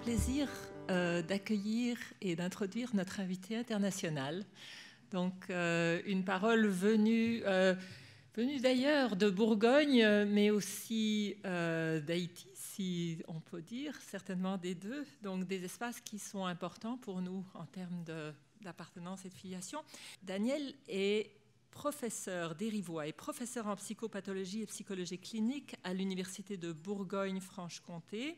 plaisir d'accueillir et d'introduire notre invité international. Donc, une parole venue d'ailleurs, de Bourgogne, mais aussi d'Haïti, si on peut dire, certainement des deux. Donc, des espaces qui sont importants pour nous en termes d'appartenance et de filiation. Daniel est professeur d'Érivois et professeur en psychopathologie et psychologie clinique à l'Université de Bourgogne-Franche-Comté,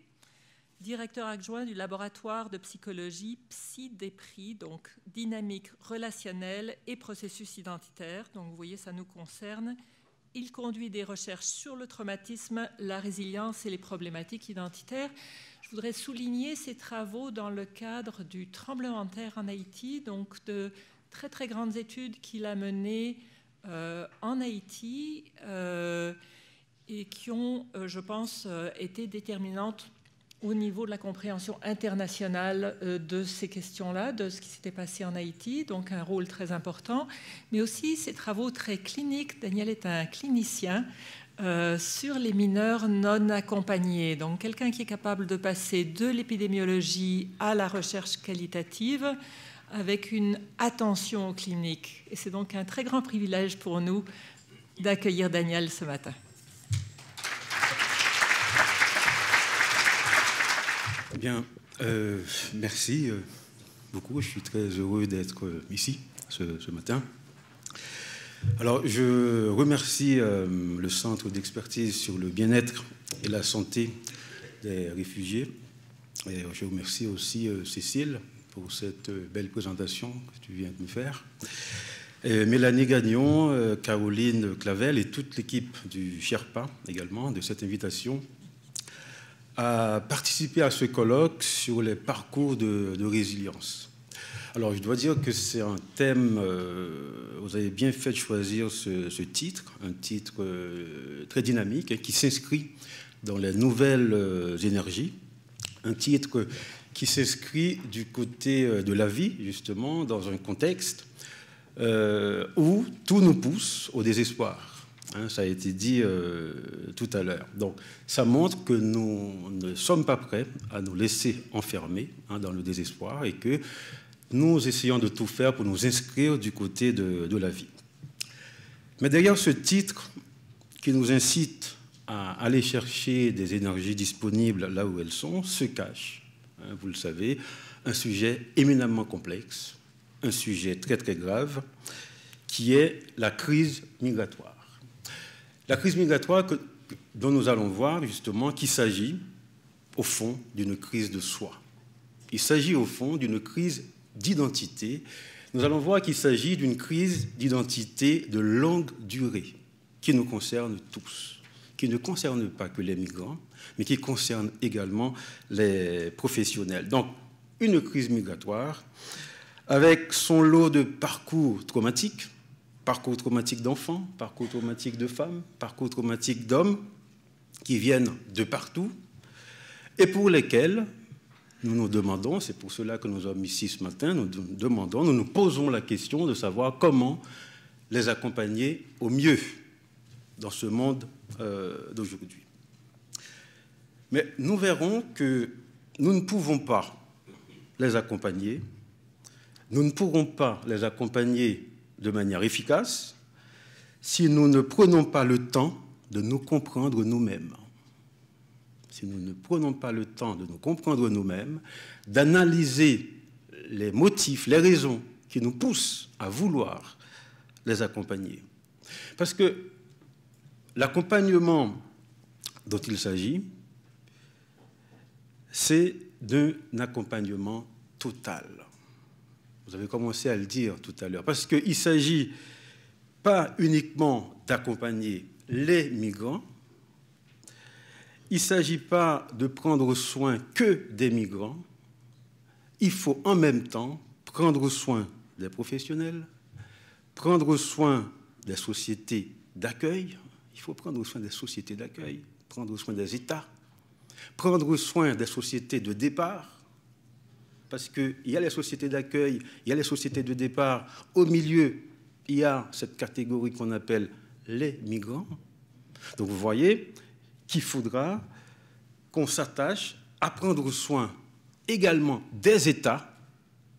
directeur adjoint du laboratoire de psychologie Psy-Dépris, donc dynamique relationnelle et processus identitaire. Donc vous voyez, ça nous concerne. Il conduit des recherches sur le traumatisme, la résilience et les problématiques identitaires. Je voudrais souligner ses travaux dans le cadre du tremblement de terre en Haïti, donc de très très grandes études qu'il a menées en Haïti et qui ont, je pense, été déterminantes au niveau de la compréhension internationale de ces questions-là, de ce qui s'était passé en Haïti, donc un rôle très important, mais aussi ses travaux très cliniques. Daniel est un clinicien sur les mineurs non accompagnés, donc quelqu'un qui est capable de passer de l'épidémiologie à la recherche qualitative avec une attention aux cliniques. Et c'est donc un très grand privilège pour nous d'accueillir Daniel ce matin. Bien, merci beaucoup. Je suis très heureux d'être ici ce matin. Alors, je remercie le Centre d'expertise sur le bien-être et la santé des réfugiés. Et je remercie aussi Cécile pour cette belle présentation que tu viens de me faire. Et Mélanie Gagnon, Caroline Clavel et toute l'équipe du Sherpa également de cette invitation à participer à ce colloque sur les parcours de résilience. Alors, je dois dire que c'est un thème, vous avez bien fait de choisir ce titre, un titre très dynamique, hein, qui s'inscrit dans les nouvelles énergies, un titre qui s'inscrit du côté de la vie, justement, dans un contexte où tout nous pousse au désespoir. Hein, ça a été dit tout à l'heure. Donc, ça montre que nous ne sommes pas prêts à nous laisser enfermer dans le désespoir et que nous essayons de tout faire pour nous inscrire du côté de la vie. Mais derrière ce titre qui nous incite à aller chercher des énergies disponibles là où elles sont, se cache, hein, vous le savez, un sujet éminemment complexe, un sujet très très grave, qui est la crise migratoire. La crise migratoire dont nous allons voir justement qu'il s'agit au fond d'une crise de soi. Il s'agit au fond d'une crise d'identité. Nous allons voir qu'il s'agit d'une crise d'identité de longue durée qui nous concerne tous, qui ne concerne pas que les migrants, mais qui concerne également les professionnels. Donc, une crise migratoire avec son lot de parcours traumatiques d'enfants, parcours traumatiques de femmes, parcours traumatiques d'hommes qui viennent de partout et pour lesquels nous nous demandons, c'est pour cela que nous sommes ici ce matin, nous nous posons la question de savoir comment les accompagner au mieux dans ce monde d'aujourd'hui. Mais nous verrons que nous ne pouvons pas les accompagner, nous ne pourrons pas les accompagner de manière efficace si nous ne prenons pas le temps de nous comprendre nous-mêmes. Si nous ne prenons pas le temps de nous comprendre nous-mêmes, d'analyser les motifs, les raisons qui nous poussent à vouloir les accompagner. Parce que l'accompagnement dont il s'agit, c'est d'un accompagnement total. Vous avez commencé à le dire tout à l'heure, parce qu'il ne s'agit pas uniquement d'accompagner les migrants, il ne s'agit pas de prendre soin que des migrants, il faut en même temps prendre soin des professionnels, prendre soin des sociétés d'accueil, il faut prendre soin des sociétés d'accueil, prendre soin des États, prendre soin des sociétés de départ, parce qu'il y a les sociétés d'accueil, il y a les sociétés de départ. Au milieu, il y a cette catégorie qu'on appelle les migrants. Donc vous voyez qu'il faudra qu'on s'attache à prendre soin également des États,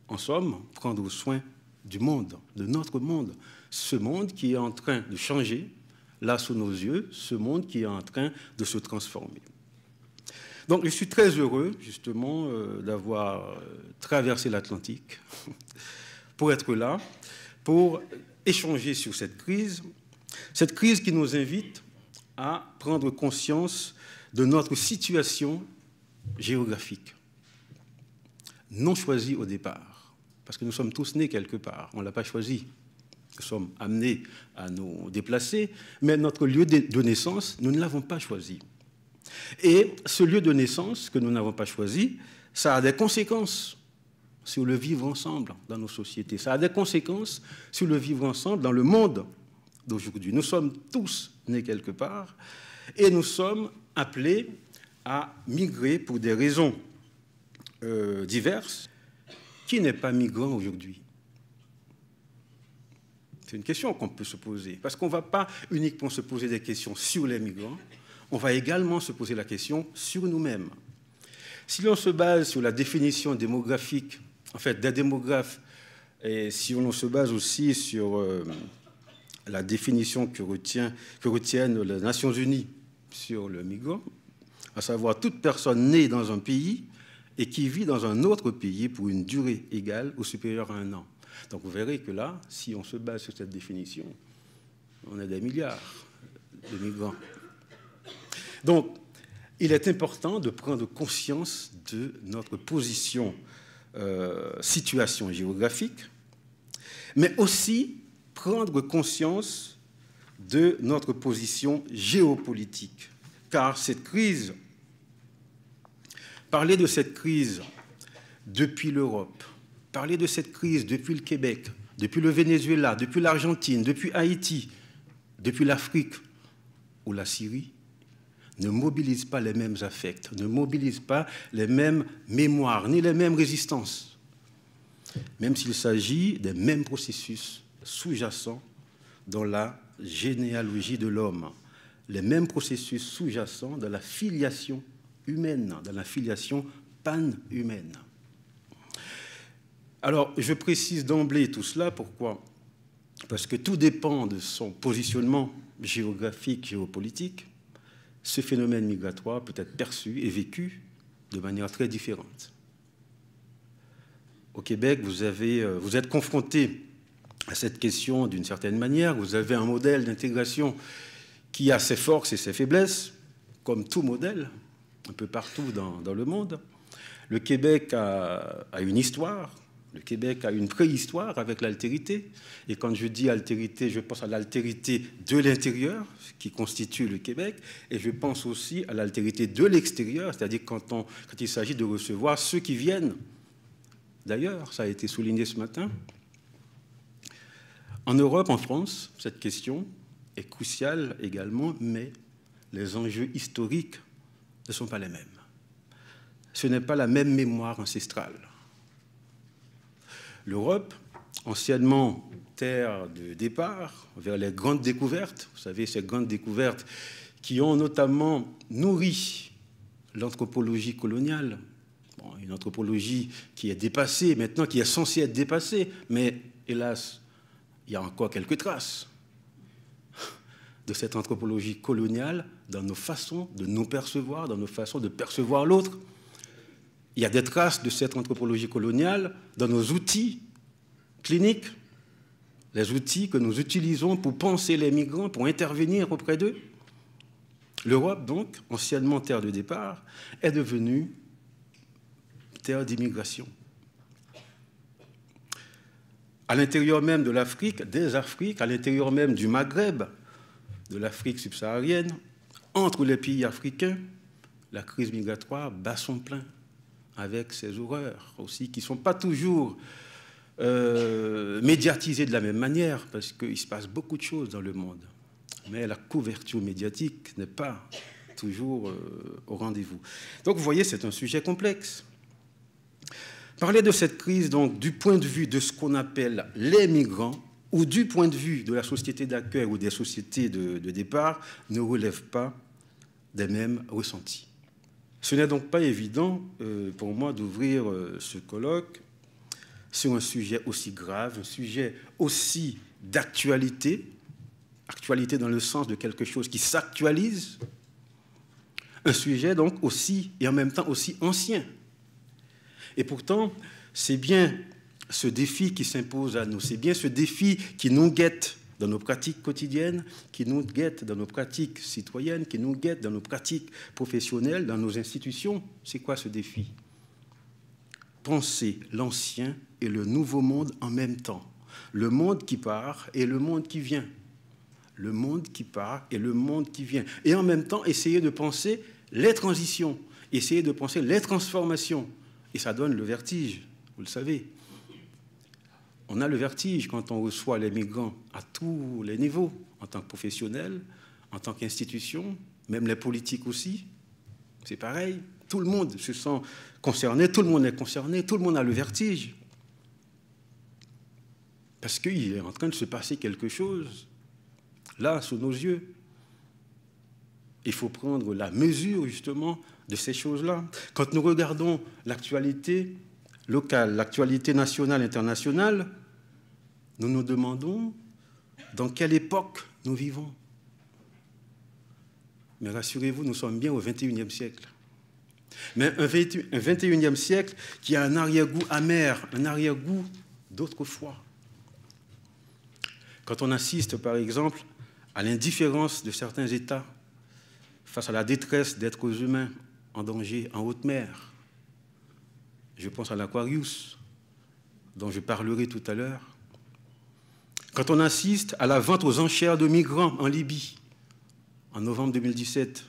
en somme, prendre soin du monde, de notre monde, ce monde qui est en train de changer, là sous nos yeux, ce monde qui est en train de se transformer. Donc je suis très heureux, justement, d'avoir traversé l'Atlantique pour être là, pour échanger sur cette crise qui nous invite à prendre conscience de notre situation géographique, non choisie au départ, parce que nous sommes tous nés quelque part, on ne l'a pas choisi. Nous sommes amenés à nous déplacer, mais notre lieu de naissance, nous ne l'avons pas choisi. Et ce lieu de naissance que nous n'avons pas choisi, ça a des conséquences sur le vivre ensemble dans nos sociétés. Ça a des conséquences sur le vivre ensemble dans le monde d'aujourd'hui. Nous sommes tous nés quelque part et nous sommes appelés à migrer pour des raisons diverses. Qui n'est pas migrant aujourd'hui? C'est une question qu'on peut se poser, parce qu'on ne va pas uniquement se poser des questions sur les migrants, on va également se poser la question sur nous-mêmes. Si l'on se base sur la définition démographique, en fait, des démographes, et si on se base aussi sur la définition que retiennent les Nations Unies sur le migrant, à savoir toute personne née dans un pays et qui vit dans un autre pays pour une durée égale ou supérieure à 1 an. Donc vous verrez que là, si on se base sur cette définition, on a des milliards de migrants. Donc, il est important de prendre conscience de notre position, situation géographique, mais aussi prendre conscience de notre position géopolitique. Car cette crise, parler de cette crise depuis l'Europe, parler de cette crise depuis le Québec, depuis le Venezuela, depuis l'Argentine, depuis Haïti, depuis l'Afrique ou la Syrie, ne mobilise pas les mêmes affects, ne mobilise pas les mêmes mémoires, ni les mêmes résistances, même s'il s'agit des mêmes processus sous-jacents dans la généalogie de l'homme, les mêmes processus sous-jacents dans la filiation humaine, dans la filiation pan-humaine. Alors, je précise d'emblée tout cela, pourquoi? Parce que tout dépend de son positionnement géographique, géopolitique. Ce phénomène migratoire peut être perçu et vécu de manière très différente. Au Québec, vous êtes confronté à cette question d'une certaine manière. Vous avez un modèle d'intégration qui a ses forces et ses faiblesses, comme tout modèle, un peu partout dans le monde. Le Québec a une histoire. Le Québec a une préhistoire avec l'altérité. Et quand je dis altérité, je pense à l'altérité de l'intérieur, qui constitue le Québec, et je pense aussi à l'altérité de l'extérieur, c'est-à-dire quand il s'agit de recevoir ceux qui viennent. D'ailleurs, ça a été souligné ce matin. En Europe, en France, cette question est cruciale également, mais les enjeux historiques ne sont pas les mêmes. Ce n'est pas la même mémoire ancestrale. L'Europe, anciennement terre de départ vers les grandes découvertes, vous savez, ces grandes découvertes qui ont notamment nourri l'anthropologie coloniale, bon, une anthropologie qui est dépassée maintenant, qui est censée être dépassée, mais hélas, il y a encore quelques traces de cette anthropologie coloniale dans nos façons de nous percevoir, dans nos façons de percevoir l'autre. Il y a des traces de cette anthropologie coloniale dans nos outils cliniques, les outils que nous utilisons pour penser les migrants, pour intervenir auprès d'eux. L'Europe, donc, anciennement terre de départ, est devenue terre d'immigration. À l'intérieur même de l'Afrique, des Afriques, à l'intérieur même du Maghreb, de l'Afrique subsaharienne, entre les pays africains, la crise migratoire bat son plein, avec ces horreurs aussi, qui ne sont pas toujours médiatisées de la même manière, parce qu'il se passe beaucoup de choses dans le monde. Mais la couverture médiatique n'est pas toujours au rendez-vous. Donc vous voyez, c'est un sujet complexe. Parler de cette crise, donc, du point de vue de ce qu'on appelle les migrants, ou du point de vue de la société d'accueil ou des sociétés de départ, ne relève pas des mêmes ressentis. Ce n'est donc pas évident pour moi d'ouvrir ce colloque sur un sujet aussi grave, un sujet aussi d'actualité, actualité dans le sens de quelque chose qui s'actualise, un sujet donc aussi et en même temps aussi ancien. Et pourtant, c'est bien ce défi qui s'impose à nous, c'est bien ce défi qui nous guette dans nos pratiques quotidiennes, qui nous guette dans nos pratiques citoyennes, qui nous guette dans nos pratiques professionnelles, dans nos institutions. C'est quoi ce défi? Penser l'ancien et le nouveau monde en même temps. Le monde qui part et le monde qui vient. Le monde qui part et le monde qui vient. Et en même temps, essayer de penser les transitions, essayer de penser les transformations. Et ça donne le vertige, vous le savez. On a le vertige quand on reçoit les migrants à tous les niveaux, en tant que professionnels, en tant qu'institution, même les politiques aussi. C'est pareil. Tout le monde se sent concerné, tout le monde est concerné, tout le monde a le vertige. Parce qu'il est en train de se passer quelque chose, là, sous nos yeux. Il faut prendre la mesure, justement, de ces choses-là. Quand nous regardons l'actualité locale, l'actualité nationale, internationale, nous nous demandons dans quelle époque nous vivons. Mais rassurez-vous, nous sommes bien au XXIe siècle. Mais un XXIe siècle qui a un arrière-goût amer, un arrière-goût d'autrefois. Quand on assiste, par exemple, à l'indifférence de certains États face à la détresse d'êtres humains en danger en haute mer, je pense à l'Aquarius, dont je parlerai tout à l'heure. Quand on assiste à la vente aux enchères de migrants en Libye, en novembre 2017,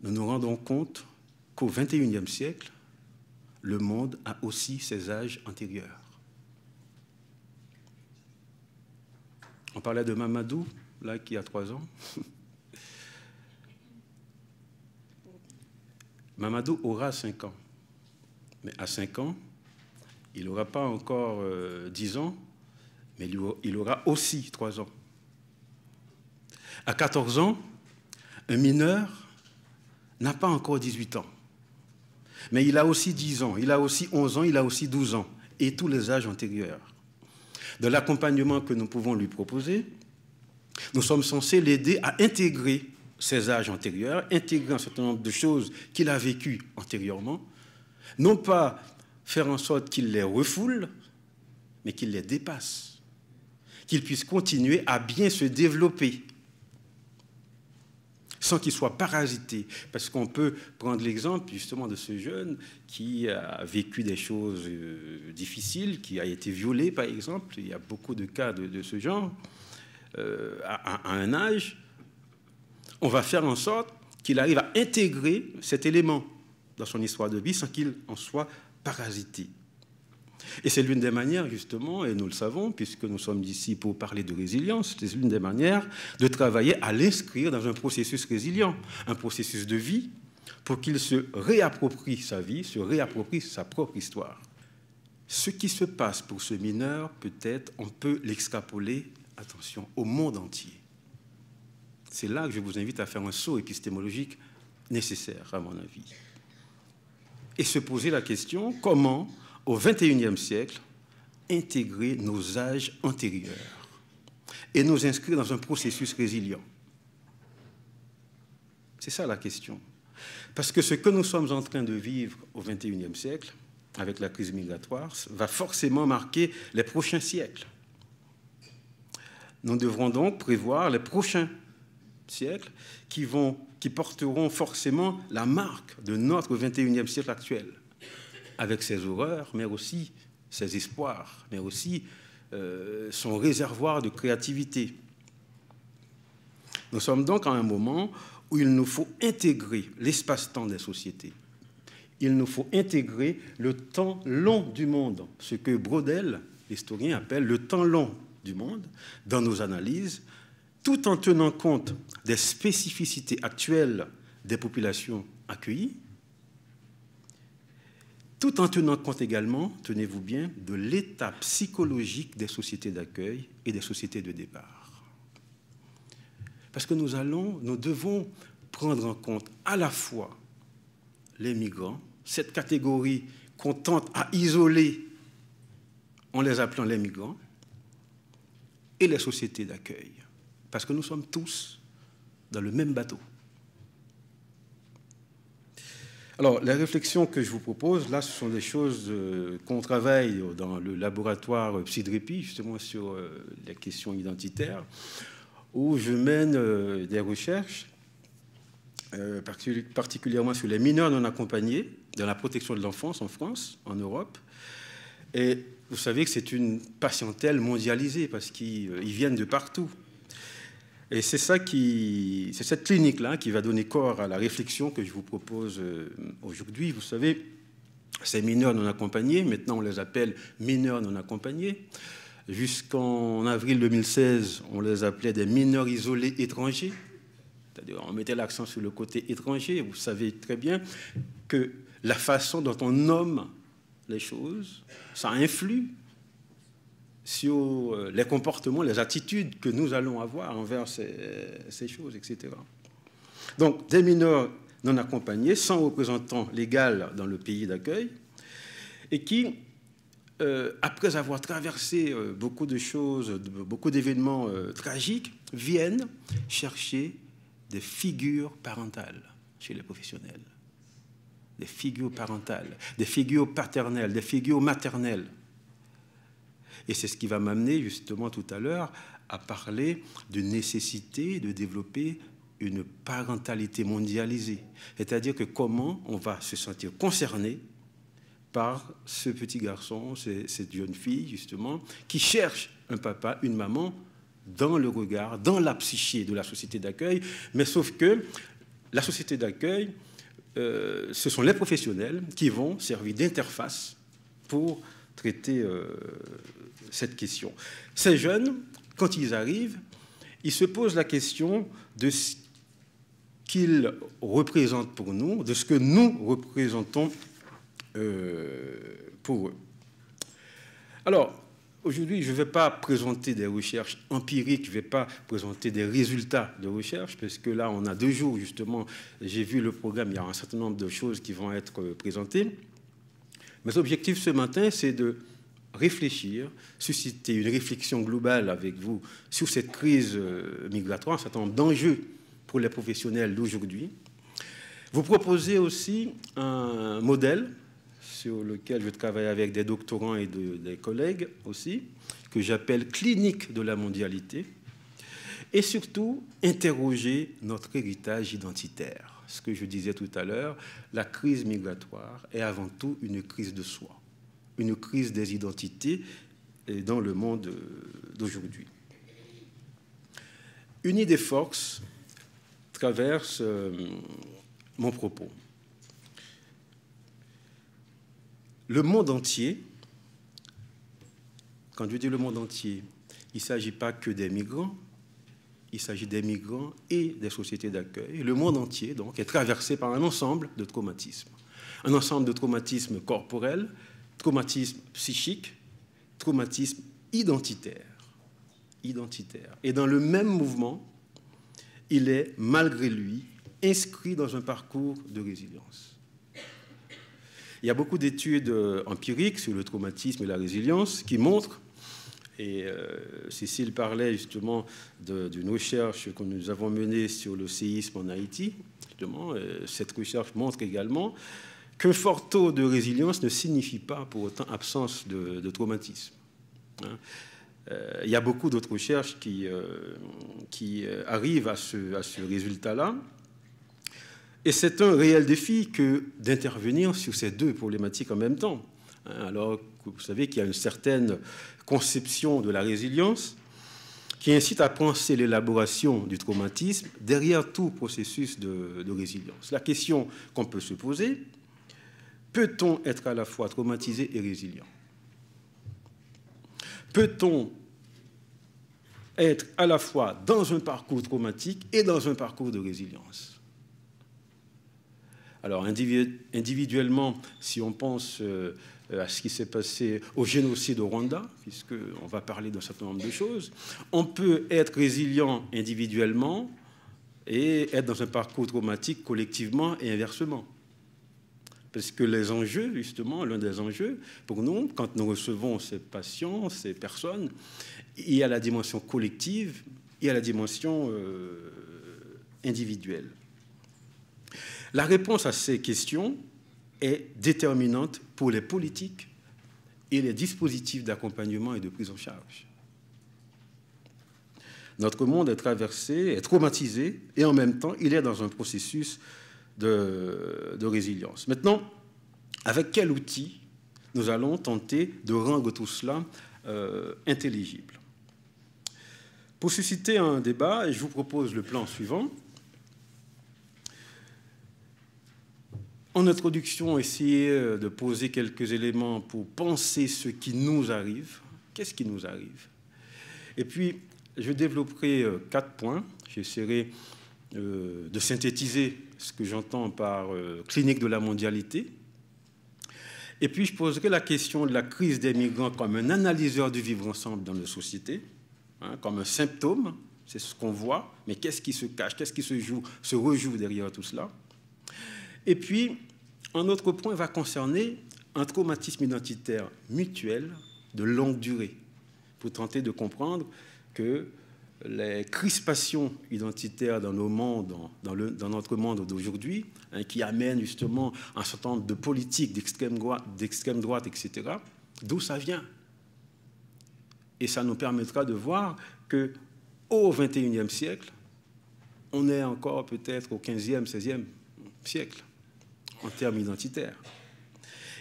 nous nous rendons compte qu'au XXIe siècle, le monde a aussi ses âges antérieurs. On parlait de Mamadou, là, qui a 3 ans. Mamadou aura 5 ans. Mais à 5 ans, il n'aura pas encore 10 ans, mais il aura aussi 3 ans. À 14 ans, un mineur n'a pas encore 18 ans. Mais il a aussi 10 ans, il a aussi 11 ans, il a aussi 12 ans, et tous les âges antérieurs. De l'accompagnement que nous pouvons lui proposer, nous sommes censés l'aider à intégrer ces âges antérieurs, intégrer un certain nombre de choses qu'il a vécues antérieurement, non pas faire en sorte qu'il les refoule, mais qu'il les dépasse, qu'il puisse continuer à bien se développer, sans qu'il soit parasité. Parce qu'on peut prendre l'exemple justement de ce jeune qui a vécu des choses difficiles, qui a été violé par exemple. Il y a beaucoup de cas de ce genre. À un âge, on va faire en sorte qu'il arrive à intégrer cet élément dans son histoire de vie sans qu'il en soit parasité. Et c'est l'une des manières, justement, et nous le savons, puisque nous sommes ici pour parler de résilience, c'est l'une des manières de travailler à l'inscrire dans un processus résilient, un processus de vie, pour qu'il se réapproprie sa vie, se réapproprie sa propre histoire. Ce qui se passe pour ce mineur, peut-être, on peut l'extrapoler, attention, au monde entier. C'est là que je vous invite à faire un saut épistémologique nécessaire, à mon avis. Et se poser la question, comment, au XXIe siècle, intégrer nos âges antérieurs et nous inscrire dans un processus résilient. C'est ça la question. Parce que ce que nous sommes en train de vivre au XXIe siècle, avec la crise migratoire, va forcément marquer les prochains siècles. Nous devrons donc prévoir les prochains siècles qui porteront forcément la marque de notre XXIe siècle actuel, avec ses horreurs, mais aussi ses espoirs, mais aussi son réservoir de créativité. Nous sommes donc à un moment où il nous faut intégrer l'espace-temps des sociétés. Il nous faut intégrer le temps long du monde, ce que Braudel, l'historien, appelle le temps long du monde, dans nos analyses, tout en tenant compte des spécificités actuelles des populations accueillies, tout en tenant compte également, tenez-vous bien, de l'état psychologique des sociétés d'accueil et des sociétés de départ. Parce que nous devons prendre en compte à la fois les migrants, cette catégorie qu'on tente à isoler en les appelant les migrants, et les sociétés d'accueil, parce que nous sommes tous dans le même bateau. Alors, la réflexion que je vous propose, là, ce sont des choses qu'on travaille dans le laboratoire PsyDREPI, justement sur les questions identitaires, où je mène des recherches, particulièrement sur les mineurs non accompagnés, dans la protection de l'enfance en France, en Europe. Et vous savez que c'est une patientèle mondialisée, parce qu'ils viennent de partout. Et c'est cette clinique-là qui va donner corps à la réflexion que je vous propose aujourd'hui. Vous savez, ces mineurs non accompagnés, maintenant on les appelle mineurs non accompagnés. Jusqu'en avril 2016, on les appelait des mineurs isolés étrangers. C'est-à-dire, on mettait l'accent sur le côté étranger. Vous savez très bien que la façon dont on nomme les choses, ça influe sur les comportements, les attitudes que nous allons avoir envers ces choses, etc. Donc, des mineurs non accompagnés, sans représentant légal dans le pays d'accueil, et qui, après avoir traversé beaucoup de choses, beaucoup d'événements tragiques, viennent chercher des figures parentales chez les professionnels. Des figures parentales, des figures paternelles, des figures maternelles. Et c'est ce qui va m'amener justement tout à l'heure à parler de nécessité de développer une parentalité mondialisée. C'est-à-dire que comment on va se sentir concerné par ce petit garçon, cette jeune fille justement, qui cherche un papa, une maman dans le regard, dans la psyché de la société d'accueil. Mais sauf que la société d'accueil, ce sont les professionnels qui vont servir d'interface pour traiter cette question. Ces jeunes, quand ils arrivent, ils se posent la question de ce qu'ils représentent pour nous, de ce que nous représentons pour eux. Alors, aujourd'hui, je ne vais pas présenter des recherches empiriques, je ne vais pas présenter des résultats de recherche, parce que là, on a 2 jours, justement, j'ai vu le programme, il y a un certain nombre de choses qui vont être présentées. Mes objectifs ce matin, c'est de réfléchir, susciter une réflexion globale avec vous sur cette crise migratoire, un certain nombre d'enjeux pour les professionnels d'aujourd'hui. Vous proposer aussi un modèle sur lequel je travaille avec des doctorants et des collègues aussi, que j'appelle clinique de la mondialité, et surtout interroger notre héritage identitaire. Ce que je disais tout à l'heure, la crise migratoire est avant tout une crise de soi, une crise des identités dans le monde d'aujourd'hui. Une idée force traverse mon propos. Le monde entier, quand je dis le monde entier, il ne s'agit pas que des migrants, il s'agit des migrants et des sociétés d'accueil. Le monde entier, donc, est traversé par un ensemble de traumatismes. Un ensemble de traumatismes corporels, traumatismes psychiques, traumatismes identitaires. Et dans le même mouvement, il est, malgré lui, inscrit dans un parcours de résilience. Il y a beaucoup d'études empiriques sur le traumatisme et la résilience qui montrent, et Cécile parlait justement d'une recherche que nous avons menée sur le séisme en Haïti, justement, cette recherche montre également qu'un fort taux de résilience ne signifie pas pour autant absence de traumatisme. Il y a beaucoup d'autres recherches qui arrivent à ce résultat-là. Et c'est un réel défi que d'intervenir sur ces 2 problématiques en même temps. Alors que vous savez qu'il y a une certaine conception de la résilience qui incite à penser l'élaboration du traumatisme derrière tout processus de résilience. La question qu'on peut se poser, peut-on être à la fois traumatisé et résilient? Peut-on être à la fois dans un parcours traumatique et dans un parcours de résilience? Alors, individuellement, si on pense à ce qui s'est passé au génocide au Rwanda, puisqu'on va parler d'un certain nombre de choses, on peut être résilient individuellement et être dans un parcours traumatique collectivement et inversement. Parce que les enjeux, justement, l'un des enjeux, pour nous, quand nous recevons ces patients, ces personnes, il y a la dimension collective, il y a la dimension individuelle. La réponse à ces questions est déterminante pour les politiques et les dispositifs d'accompagnement et de prise en charge. Notre monde est traversé, est traumatisé, et en même temps, il est dans un processus de résilience. Maintenant, avec quel outil nous allons tenter de rendre tout cela intelligible? Pour susciter un débat, je vous propose le plan suivant. En introduction, essayer de poser quelques éléments pour penser ce qui nous arrive. Qu'est-ce qui nous arrive? Et puis, je développerai 4 points. J'essaierai de synthétiser ce que j'entends par clinique de la mondialité. Et puis, je poserai la question de la crise des migrants comme un analyseur du vivre ensemble dans nos sociétés, comme un symptôme, c'est ce qu'on voit, mais qu'est-ce qui se cache, qu'est-ce qui se rejoue derrière tout cela? Et puis, un autre point va concerner un traumatisme identitaire mutuel de longue durée, pour tenter de comprendre que les crispations identitaires dans nos mondes, dans notre monde d'aujourd'hui, qui amènent justement un certain nombre de politiques d'extrême droite, etc., d'où ça vient? Et ça nous permettra de voir qu'au XXIe siècle, on est encore peut-être au XVe, XVIe siècle, en termes identitaires.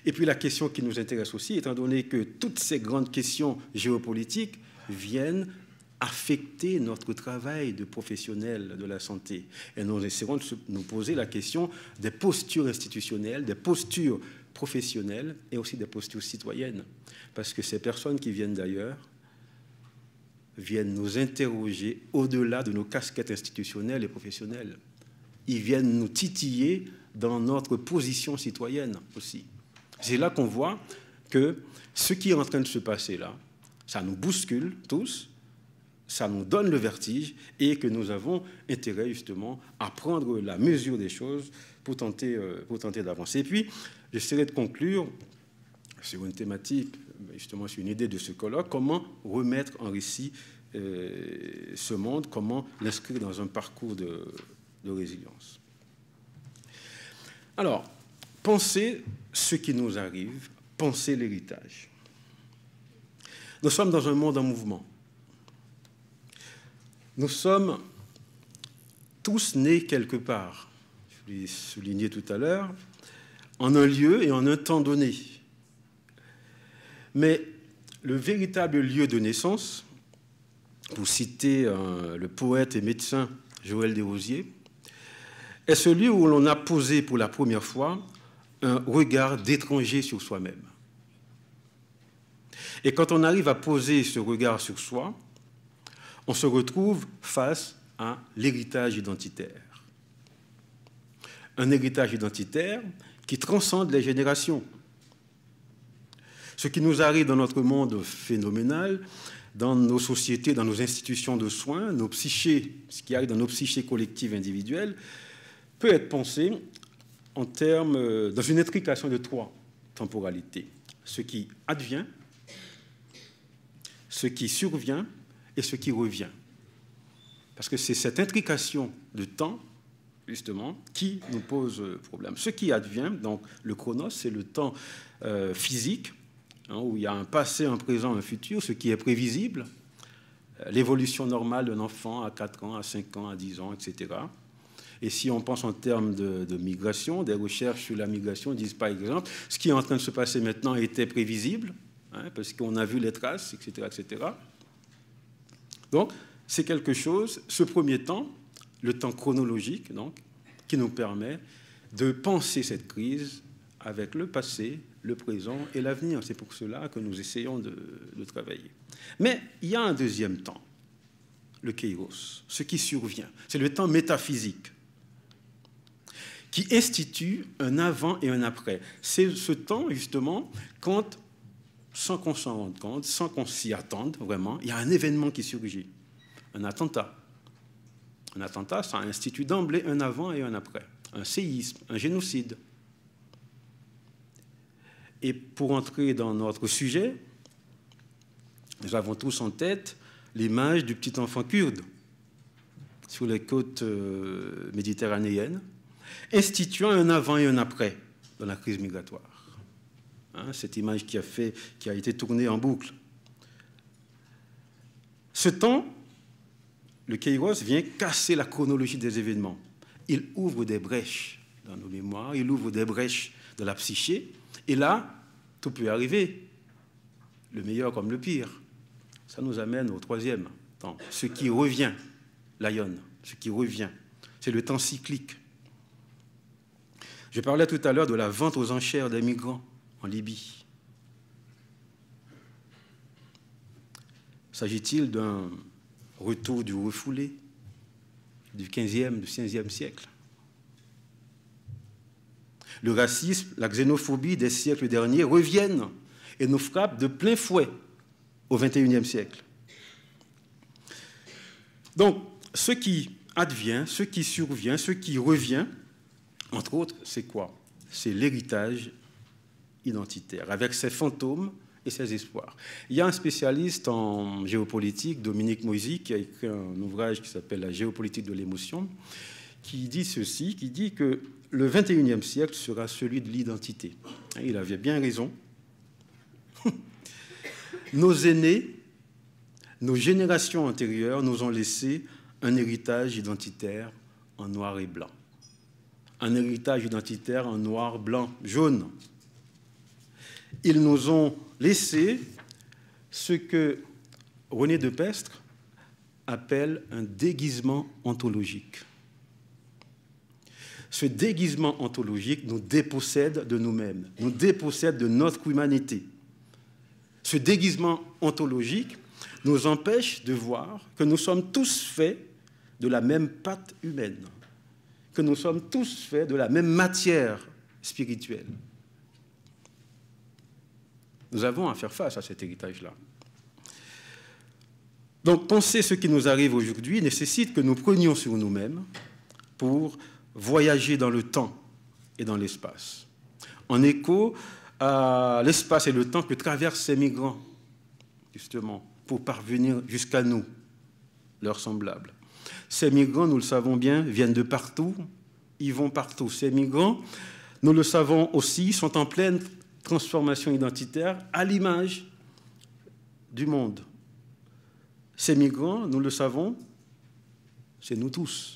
Et puis la question qui nous intéresse aussi, étant donné que toutes ces grandes questions géopolitiques viennent affecter notre travail de professionnel de la santé. Et nous essaierons de nous poser la question des postures institutionnelles, des postures professionnelles et aussi des postures citoyennes. Parce que ces personnes qui viennent d'ailleurs viennent nous interroger au-delà de nos casquettes institutionnelles et professionnelles. Ils viennent nous titiller dans notre position citoyenne aussi. C'est là qu'on voit que ce qui est en train de se passer là, ça nous bouscule tous, ça nous donne le vertige et que nous avons intérêt justement à prendre la mesure des choses pour tenter d'avancer. Et puis, j'essaierai de conclure sur une thématique, justement sur une idée de ce colloque, comment remettre en récit ce monde, comment l'inscrire dans un parcours de résilience. Alors, penser ce qui nous arrive, penser l'héritage. Nous sommes dans un monde en mouvement. Nous sommes tous nés quelque part, je l'ai souligné tout à l'heure, en un lieu et en un temps donné. Mais le véritable lieu de naissance, pour citer le poète et médecin Joël Desrosiers, est celui où l'on a posé pour la première fois un regard d'étranger sur soi-même. Et quand on arrive à poser ce regard sur soi, on se retrouve face à l'héritage identitaire. Un héritage identitaire qui transcende les générations. Ce qui nous arrive dans notre monde phénoménal, dans nos sociétés, dans nos institutions de soins, nos psychés, ce qui arrive dans nos psychés collectives individuelles, peut être pensé en termes, dans une intrication de 3 temporalités. Ce qui advient, ce qui survient et ce qui revient. Parce que c'est cette intrication de temps, justement, qui nous pose problème. Ce qui advient, donc le chronos, c'est le temps physique, où il y a un passé, un présent, un futur, ce qui est prévisible, l'évolution normale d'un enfant à 4 ans, à 5 ans, à 10 ans, etc. Et si on pense en termes de migration, des recherches sur la migration disent par exemple, ce qui est en train de se passer maintenant était prévisible, parce qu'on a vu les traces, etc., etc. Donc, c'est quelque chose, ce premier temps, le temps chronologique, donc, qui nous permet de penser cette crise avec le passé, le présent et l'avenir. C'est pour cela que nous essayons de travailler. Mais il y a un deuxième temps, le kairos, ce qui survient. C'est le temps métaphysique, qui institue un avant et un après. C'est ce temps, justement, quand, sans qu'on s'en rende compte, sans qu'on s'y attende vraiment, il y a un événement qui surgit, un attentat, Un attentat, ça institue d'emblée un avant et un après. Un séisme, un génocide. Et pour entrer dans notre sujet, nous avons tous en tête l'image du petit enfant kurde sur les côtes méditerranéennes, instituant un avant et un après dans la crise migratoire. Hein, cette image qui a été tournée en boucle. Ce temps, le Kairos vient casser la chronologie des événements. Il ouvre des brèches dans nos mémoires, il ouvre des brèches dans la psyché, et là, tout peut arriver, le meilleur comme le pire. Ça nous amène au troisième temps, ce qui revient, l'aion, ce qui revient, c'est le temps cyclique. Je parlais tout à l'heure de la vente aux enchères des migrants en Libye. S'agit-il d'un retour du refoulé du 15e, du 16e siècle? Le racisme, la xénophobie des siècles derniers reviennent et nous frappent de plein fouet au XXIe siècle. Donc, ce qui advient, ce qui survient, ce qui revient, entre autres, c'est quoi? C'est l'héritage identitaire, avec ses fantômes et ses espoirs. Il y a un spécialiste en géopolitique, Dominique Moisy, qui a écrit un ouvrage qui s'appelle « La géopolitique de l'émotion », qui dit ceci, qui dit que le XXIe siècle sera celui de l'identité. Il avait bien raison. Nos aînés, nos générations antérieures nous ont laissé un héritage identitaire en noir et blanc. Un héritage identitaire en noir, blanc, jaune. Ils nous ont laissé ce que René Depestre appelle un déguisement ontologique. Ce déguisement ontologique nous dépossède de nous-mêmes, nous dépossède de notre humanité. Ce déguisement ontologique nous empêche de voir que nous sommes tous faits de la même pâte humaine, que nous sommes tous faits de la même matière spirituelle. Nous avons à faire face à cet héritage-là. Donc, penser ce qui nous arrive aujourd'hui nécessite que nous prenions sur nous-mêmes pour voyager dans le temps et dans l'espace, en écho à l'espace et le temps que traversent ces migrants, justement, pour parvenir jusqu'à nous, leurs semblables. Ces migrants, nous le savons bien, viennent de partout, ils vont partout. Ces migrants, nous le savons aussi, sont en pleine transformation identitaire à l'image du monde. Ces migrants, nous le savons, c'est nous tous.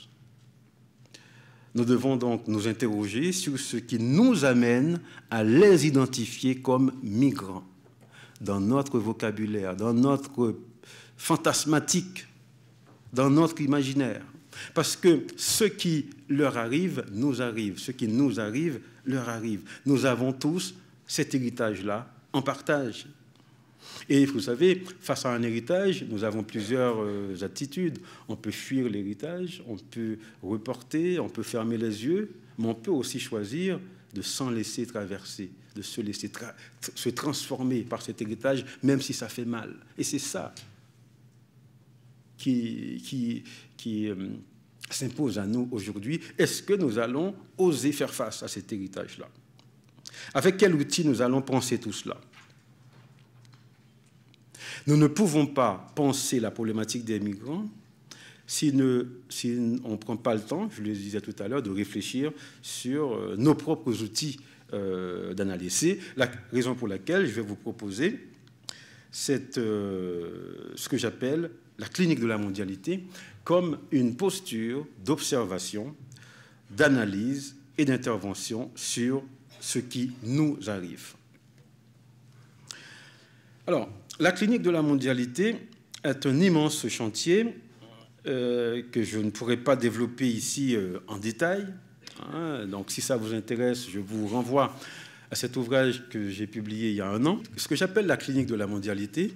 Nous devons donc nous interroger sur ce qui nous amène à les identifier comme migrants dans notre vocabulaire, dans notre fantasmatique, dans notre imaginaire. Parce que ce qui leur arrive, nous arrive. Ce qui nous arrive, leur arrive. Nous avons tous cet héritage-là en partage. Et vous savez, face à un héritage, nous avons plusieurs attitudes. On peut fuir l'héritage, on peut reporter, on peut fermer les yeux, mais on peut aussi choisir de s'en laisser traverser, de se laisser se transformer par cet héritage, même si ça fait mal. Et c'est ça qui s'impose à nous aujourd'hui. Est-ce que nous allons oser faire face à cet héritage-là? Avec quel outil nous allons penser tout cela? Nous ne pouvons pas penser la problématique des migrants si on ne prend pas le temps, je le disais tout à l'heure, de réfléchir sur nos propres outils d'analyse. C'est la raison pour laquelle je vais vous proposer ce que j'appelle la clinique de la mondialité comme une posture d'observation, d'analyse et d'intervention sur ce qui nous arrive. Alors, la clinique de la mondialité est un immense chantier que je ne pourrais pas développer ici en détail. Hein. Donc, si ça vous intéresse, je vous renvoie à cet ouvrage que j'ai publié il y a 1 an. Ce que j'appelle la clinique de la mondialité,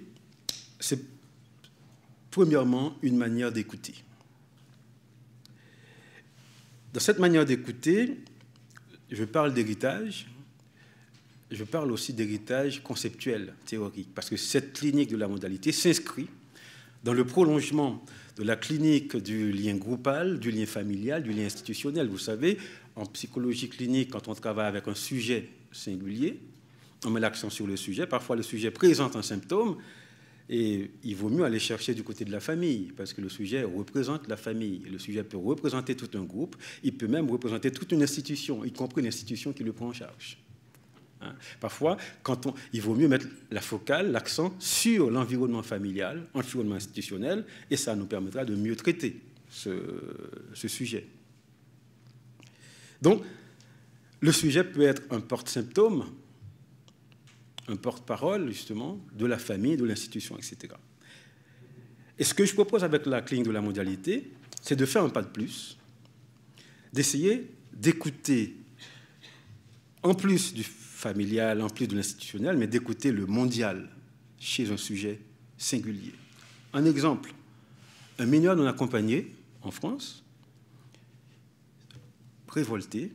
c'est premièrement une manière d'écouter. Dans cette manière d'écouter, je parle d'héritage. Je parle aussi d'héritage conceptuel, théorique, parce que cette clinique de la mondialité s'inscrit dans le prolongement de la clinique du lien groupal, du lien familial, du lien institutionnel. Vous savez, en psychologie clinique, quand on travaille avec un sujet singulier, on met l'accent sur le sujet. Parfois, le sujet présente un symptôme et il vaut mieux aller chercher du côté de la famille parce que le sujet représente la famille. Le sujet peut représenter tout un groupe, il peut même représenter toute une institution, y compris l'institution qui le prend en charge. Parfois, il vaut mieux mettre la focale, l'accent sur l'environnement familial, l'environnement institutionnel, et ça nous permettra de mieux traiter ce sujet. Donc, le sujet peut être un porte-symptôme, un porte-parole, justement, de la famille, de l'institution, etc. Et ce que je propose avec la clinique de la mondialité, c'est de faire un pas de plus, d'essayer d'écouter, en plus du familial, en plus de l'institutionnel, mais d'écouter le mondial chez un sujet singulier. Un exemple, un mineur non accompagné en France, révolté,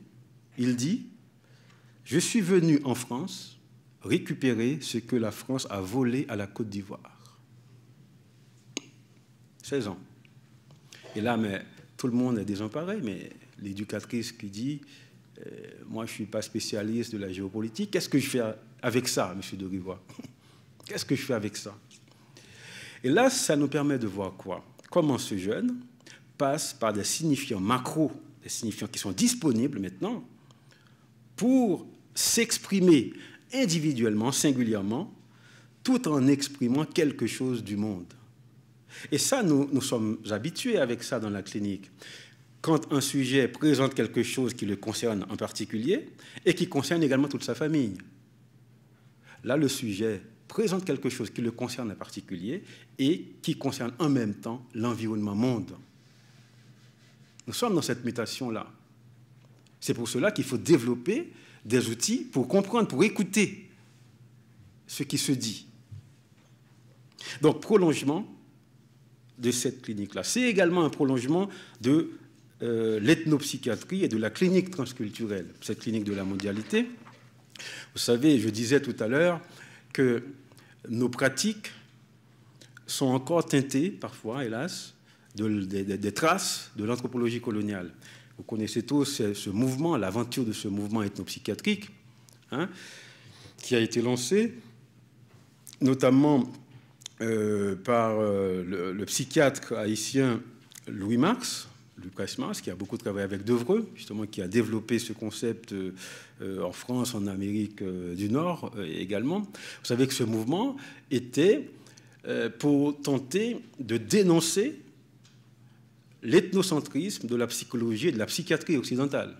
il dit « Je suis venu en France récupérer ce que la France a volé à la Côte d'Ivoire. » 16 ans. Et là, mais, tout le monde est désemparé, mais l'éducatrice qui dit moi, je ne suis pas spécialiste de la géopolitique. Qu'est-ce que je fais avec ça, M. de Rivoire? Qu'est-ce que je fais avec ça? Et là, ça nous permet de voir quoi? Comment ce jeune passe par des signifiants macro, des signifiants qui sont disponibles maintenant, pour s'exprimer individuellement, singulièrement, tout en exprimant quelque chose du monde. Et ça, nous sommes habitués avec ça dans la clinique. Quand un sujet présente quelque chose qui le concerne en particulier et qui concerne également toute sa famille. Là, le sujet présente quelque chose qui le concerne en particulier et qui concerne en même temps l'environnement monde. Nous sommes dans cette mutation-là. C'est pour cela qu'il faut développer des outils pour comprendre, pour écouter ce qui se dit. Donc, prolongement de cette clinique-là. C'est également un prolongement de l'ethnopsychiatrie et de la clinique transculturelle, cette clinique de la mondialité. Vous savez, je disais tout à l'heure que nos pratiques sont encore teintées, parfois, hélas, des traces de l'anthropologie coloniale. Vous connaissez tous ce mouvement, l'aventure de ce mouvement ethnopsychiatrique, qui a été lancé notamment par le psychiatre haïtien Louis Marx, Lucas Marx, qui a beaucoup travaillé avec Devreux, justement, qui a développé ce concept en France, en Amérique du Nord également. Vous savez que ce mouvement était pour tenter de dénoncer l'ethnocentrisme de la psychologie et de la psychiatrie occidentale.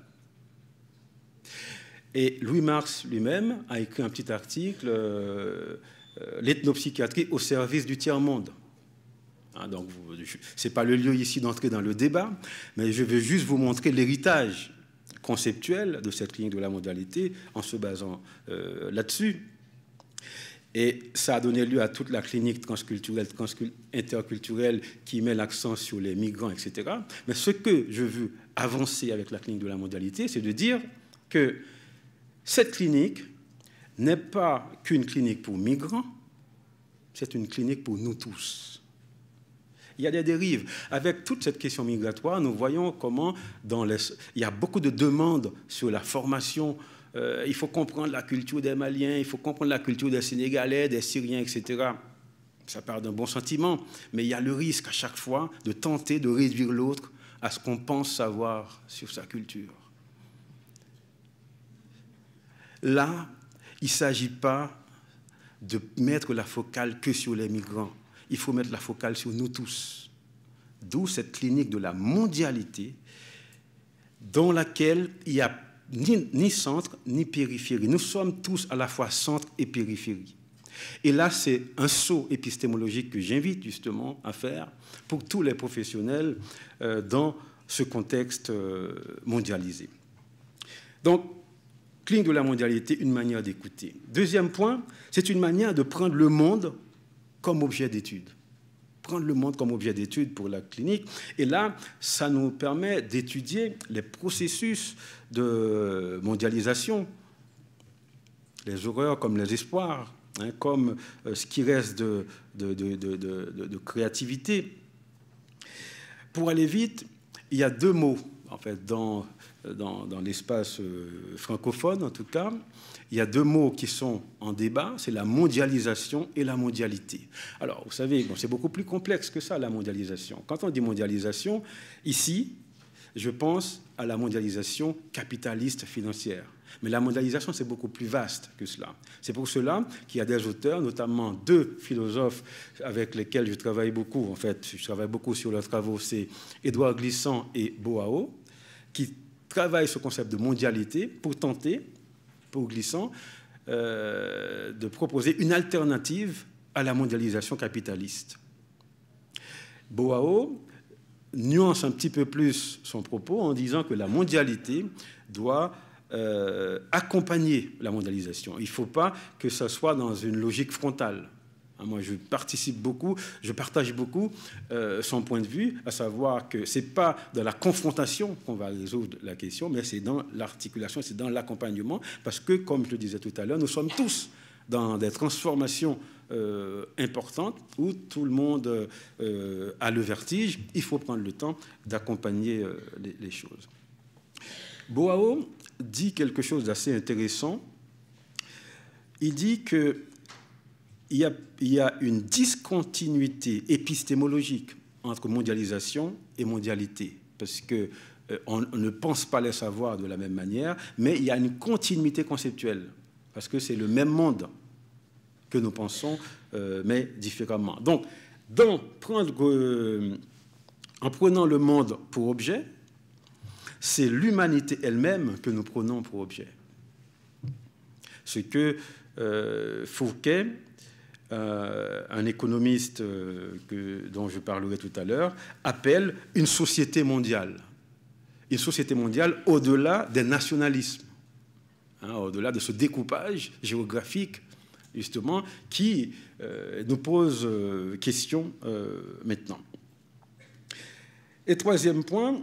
Et Louis Marx lui-même a écrit un petit article, l'ethnopsychiatrie au service du tiers-monde. Donc, ce n'est pas le lieu ici d'entrer dans le débat, mais je vais juste vous montrer l'héritage conceptuel de cette clinique de la mondialité en se basant là-dessus. Et ça a donné lieu à toute la clinique transculturelle, interculturelle qui met l'accent sur les migrants, etc. Mais ce que je veux avancer avec la clinique de la mondialité, c'est de dire que cette clinique n'est pas qu'une clinique pour migrants, c'est une clinique pour nous tous. Il y a des dérives. Avec toute cette question migratoire, nous voyons comment il y a beaucoup de demandes sur la formation. Il faut comprendre la culture des Maliens, il faut comprendre la culture des Sénégalais, des Syriens, etc. Ça part d'un bon sentiment, mais il y a le risque à chaque fois de tenter de réduire l'autre à ce qu'on pense savoir sur sa culture. Là, il ne s'agit pas de mettre la focale que sur les migrants. Il faut mettre la focale sur nous tous. D'où cette clinique de la mondialité dans laquelle il n'y a ni centre ni périphérie. Nous sommes tous à la fois centre et périphérie. Et là, c'est un saut épistémologique que j'invite justement à faire pour tous les professionnels dans ce contexte mondialisé. Donc, clinique de la mondialité, une manière d'écouter. Deuxième point, c'est une manière de prendre le monde comme objet d'étude. Prendre le monde comme objet d'étude pour la clinique. Et là, ça nous permet d'étudier les processus de mondialisation, les horreurs comme les espoirs, hein, comme ce qui reste de créativité. Pour aller vite, il y a deux mots, en fait, dans l'espace francophone, en tout cas. Il y a deux mots qui sont en débat, c'est la mondialisation et la mondialité. Alors, vous savez, bon, c'est beaucoup plus complexe que ça, la mondialisation. Quand on dit mondialisation, ici, je pense à la mondialisation capitaliste financière. Mais la mondialisation, c'est beaucoup plus vaste que cela. C'est pour cela qu'il y a des auteurs, notamment deux philosophes avec lesquels je travaille beaucoup. En fait, je travaille beaucoup sur leurs travaux, c'est Édouard Glissant et Boao, qui travaillent ce concept de mondialité pour tenter, pour Glissant, de proposer une alternative à la mondialisation capitaliste. Boao nuance un petit peu plus son propos en disant que la mondialité doit accompagner la mondialisation. Il ne faut pas que ça soit dans une logique frontale. Moi, je partage beaucoup son point de vue, à savoir que ce n'est pas dans la confrontation qu'on va résoudre la question, mais c'est dans l'articulation, c'est dans l'accompagnement, parce que, comme je le disais tout à l'heure, nous sommes tous dans des transformations importantes où tout le monde a le vertige. Il faut prendre le temps d'accompagner les choses. Boao dit quelque chose d'assez intéressant. Il dit qu'il y a une discontinuité épistémologique entre mondialisation et mondialité, parce qu'on ne pense pas les savoirs de la même manière, mais il y a une continuité conceptuelle, parce que c'est le même monde que nous pensons, mais différemment. Donc, en prenant le monde pour objet, c'est l'humanité elle-même que nous prenons pour objet. Ce que Fouquet, un économiste dont je parlerai tout à l'heure, appelle une société mondiale. Une société mondiale au-delà des nationalismes, hein, au-delà de ce découpage géographique, justement, qui nous pose question maintenant. Et troisième point,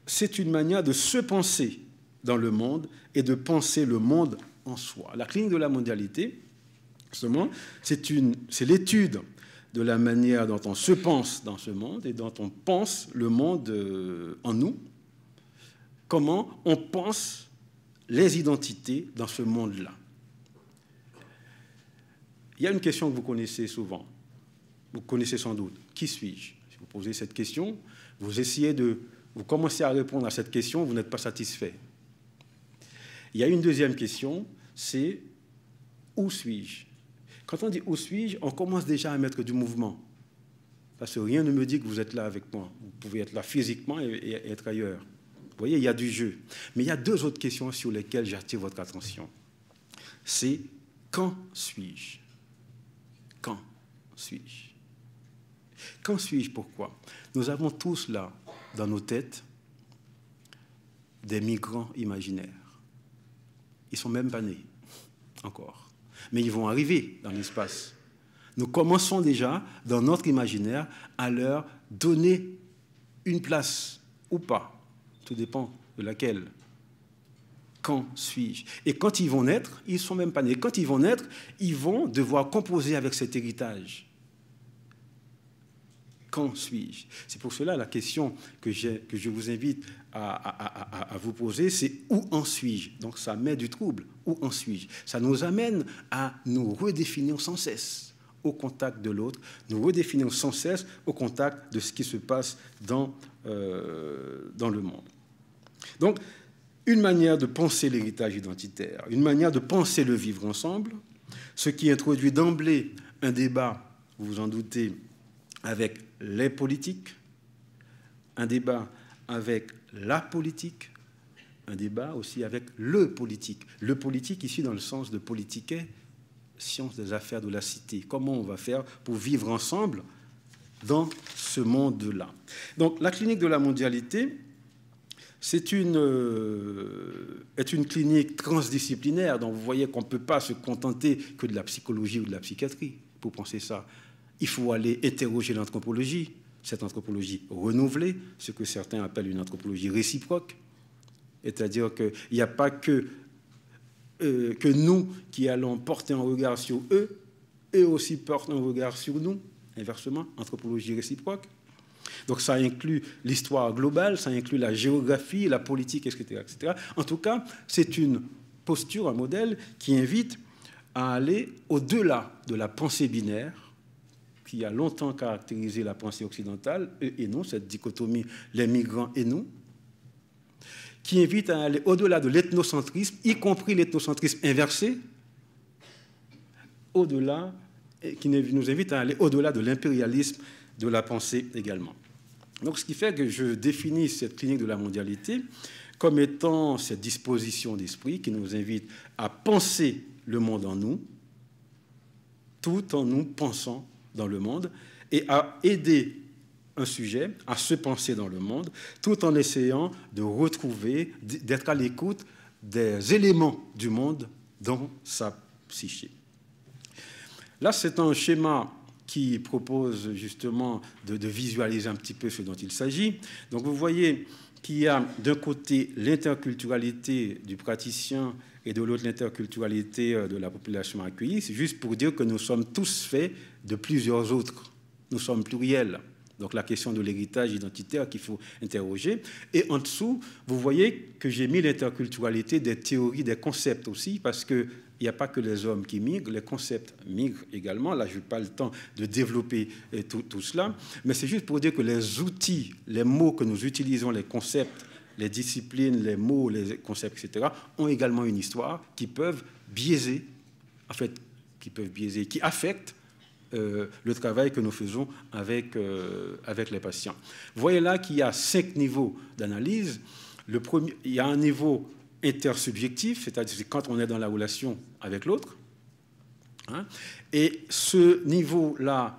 c'est une manière de se penser dans le monde et de penser le monde en soi. La clinique de la mondialité, justement, c'est l'étude de la manière dont on se pense dans ce monde et dont on pense le monde en nous. Comment on pense les identités dans ce monde-là. Il y a une question que vous connaissez souvent, vous connaissez sans doute. Qui suis-je? Si vous posez cette question, vous commencez à répondre à cette question, vous n'êtes pas satisfait. Il y a une deuxième question, c'est où suis-je? Quand on dit où suis-je, on commence déjà à mettre du mouvement. Parce que rien ne me dit que vous êtes là avec moi. Vous pouvez être là physiquement et être ailleurs. Vous voyez, il y a du jeu. Mais il y a deux autres questions sur lesquelles j'attire votre attention. C'est quand suis-je? Quand suis-je? Quand suis-je? Pourquoi? Nous avons tous là, dans nos têtes, des migrants imaginaires. Ils ne sont même pas nés, encore. Mais ils vont arriver dans l'espace. Nous commençons déjà, dans notre imaginaire, à leur donner une place, ou pas. Tout dépend de laquelle. Quand suis-je? Et quand ils vont naître, ils ne sont même pas nés. Quand ils vont naître, ils vont devoir composer avec cet héritage. Quand suis-je? C'est pour cela la question que je vous invite à vous poser, c'est où en suis-je? Donc ça met du trouble. Où en suis-je? Ça nous amène à nous redéfinir sans cesse au contact de l'autre, nous redéfinir sans cesse au contact de ce qui se passe dans le monde. Donc, une manière de penser l'héritage identitaire, une manière de penser le vivre ensemble, ce qui introduit d'emblée un débat, vous vous en doutez, avec les politiques, un débat avec la politique, un débat aussi avec le politique. Le politique ici dans le sens de politiquer, science des affaires de la cité. Comment on va faire pour vivre ensemble dans ce monde-là? Donc la clinique de la mondialité, c'est une clinique transdisciplinaire, donc vous voyez qu'on ne peut pas se contenter que de la psychologie ou de la psychiatrie pour penser ça. Il faut aller interroger l'anthropologie, cette anthropologie renouvelée, ce que certains appellent une anthropologie réciproque. C'est-à-dire qu'il n'y a pas que nous qui allons porter un regard sur eux, eux aussi portent un regard sur nous, inversement, anthropologie réciproque. Donc ça inclut l'histoire globale, ça inclut la géographie, la politique, etc., etc. En tout cas, c'est une posture, un modèle qui invite à aller au-delà de la pensée binaire qui a longtemps caractérisé la pensée occidentale, eux et nous, cette dichotomie, les migrants et nous, qui invite à aller au-delà de l'ethnocentrisme, y compris l'ethnocentrisme inversé, au-delà, qui nous invite à aller au-delà de l'impérialisme de la pensée également. Donc, ce qui fait que je définis cette clinique de la mondialité comme étant cette disposition d'esprit qui nous invite à penser le monde en nous, tout en nous pensant dans le monde, et à aider un sujet à se penser dans le monde, tout en essayant de retrouver, d'être à l'écoute des éléments du monde dans sa psyché. Là, c'est un schéma qui propose justement de visualiser un petit peu ce dont il s'agit. Donc vous voyez qu'il y a d'un côté l'interculturalité du praticien et de l'autre l'interculturalité de la population accueillie. C'est juste pour dire que nous sommes tous faits de plusieurs autres. Nous sommes pluriels. Donc la question de l'héritage identitaire qu'il faut interroger. Et en dessous, vous voyez que j'ai mis l'interculturalité des théories, des concepts aussi, parce qu'il n'y a pas que les hommes qui migrent, les concepts migrent également. Là, je n'ai pas le temps de développer tout cela, mais c'est juste pour dire que les outils, les mots que nous utilisons, les concepts, les disciplines, les mots, les concepts, etc., ont également une histoire qui peuvent biaiser, en fait, qui affectent le travail que nous faisons avec les patients. Vous voyez là qu'il y a 5 niveaux d'analyse. Le premier, il y a un niveau intersubjectif, c'est-à-dire quand on est dans la relation avec l'autre. Hein, et ce niveau-là,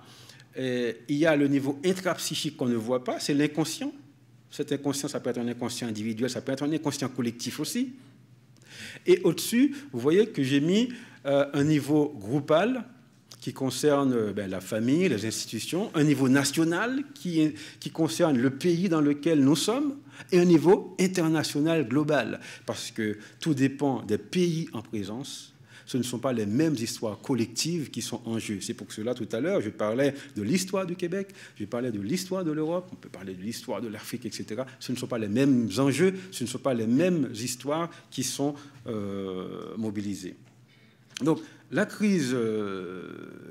il y a le niveau intrapsychique qu'on ne voit pas, c'est l'inconscient. Cet inconscient, ça peut être un inconscient individuel, ça peut être un inconscient collectif aussi. Et au-dessus, vous voyez que j'ai mis un niveau groupal qui concerne la famille, les institutions, un niveau national qui concerne le pays dans lequel nous sommes, et un niveau international global, parce que tout dépend des pays en présence. Ce ne sont pas les mêmes histoires collectives qui sont en jeu. C'est pour cela, tout à l'heure, je parlais de l'histoire du Québec, je parlais de l'histoire de l'Europe, on peut parler de l'histoire de l'Afrique, etc. Ce ne sont pas les mêmes enjeux, ce ne sont pas les mêmes histoires qui sont mobilisées. Donc, la crise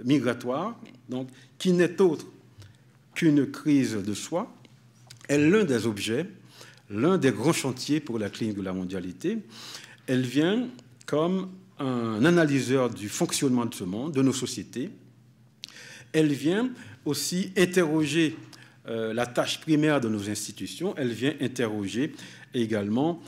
migratoire, donc, qui n'est autre qu'une crise de soi, est l'un des objets, l'un des grands chantiers pour la clinique de la mondialité. Elle vient comme un analyseur du fonctionnement de ce monde, de nos sociétés. Elle vient aussi interroger la tâche primaire de nos institutions. Elle vient interroger également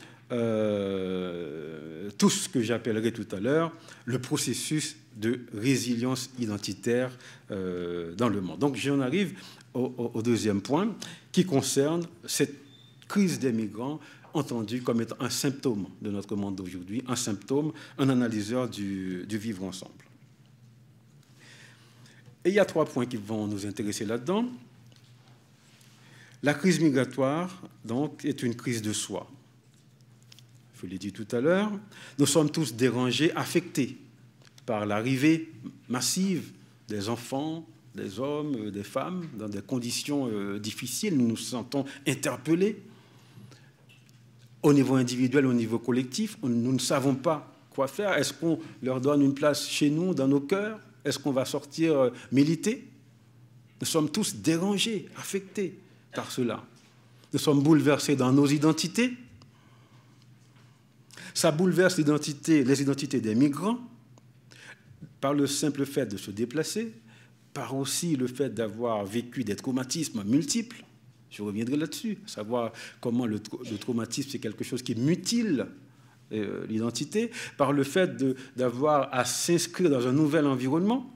tout ce que j'appellerai tout à l'heure le processus de résilience identitaire dans le monde. Donc j'en arrive au deuxième point qui concerne cette crise des migrants entendue comme étant un symptôme de notre monde d'aujourd'hui, un symptôme, un analyseur du vivre ensemble. Et il y a 3 points qui vont nous intéresser là-dedans. La crise migratoire, donc, est une crise de soi. Je l'ai dit tout à l'heure, nous sommes tous dérangés, affectés par l'arrivée massive des enfants, des hommes, des femmes, dans des conditions difficiles. Nous nous sentons interpellés au niveau individuel, au niveau collectif. Nous ne savons pas quoi faire. Est-ce qu'on leur donne une place chez nous, dans nos cœurs? Est-ce qu'on va sortir militer? Nous sommes tous dérangés, affectés par cela. Nous sommes bouleversés dans nos identités. Ça bouleverse les identités des migrants par le simple fait de se déplacer, par aussi le fait d'avoir vécu des traumatismes multiples. Je reviendrai là-dessus, savoir comment le traumatisme, c'est quelque chose qui mutile l'identité, par le fait d'avoir à s'inscrire dans un nouvel environnement.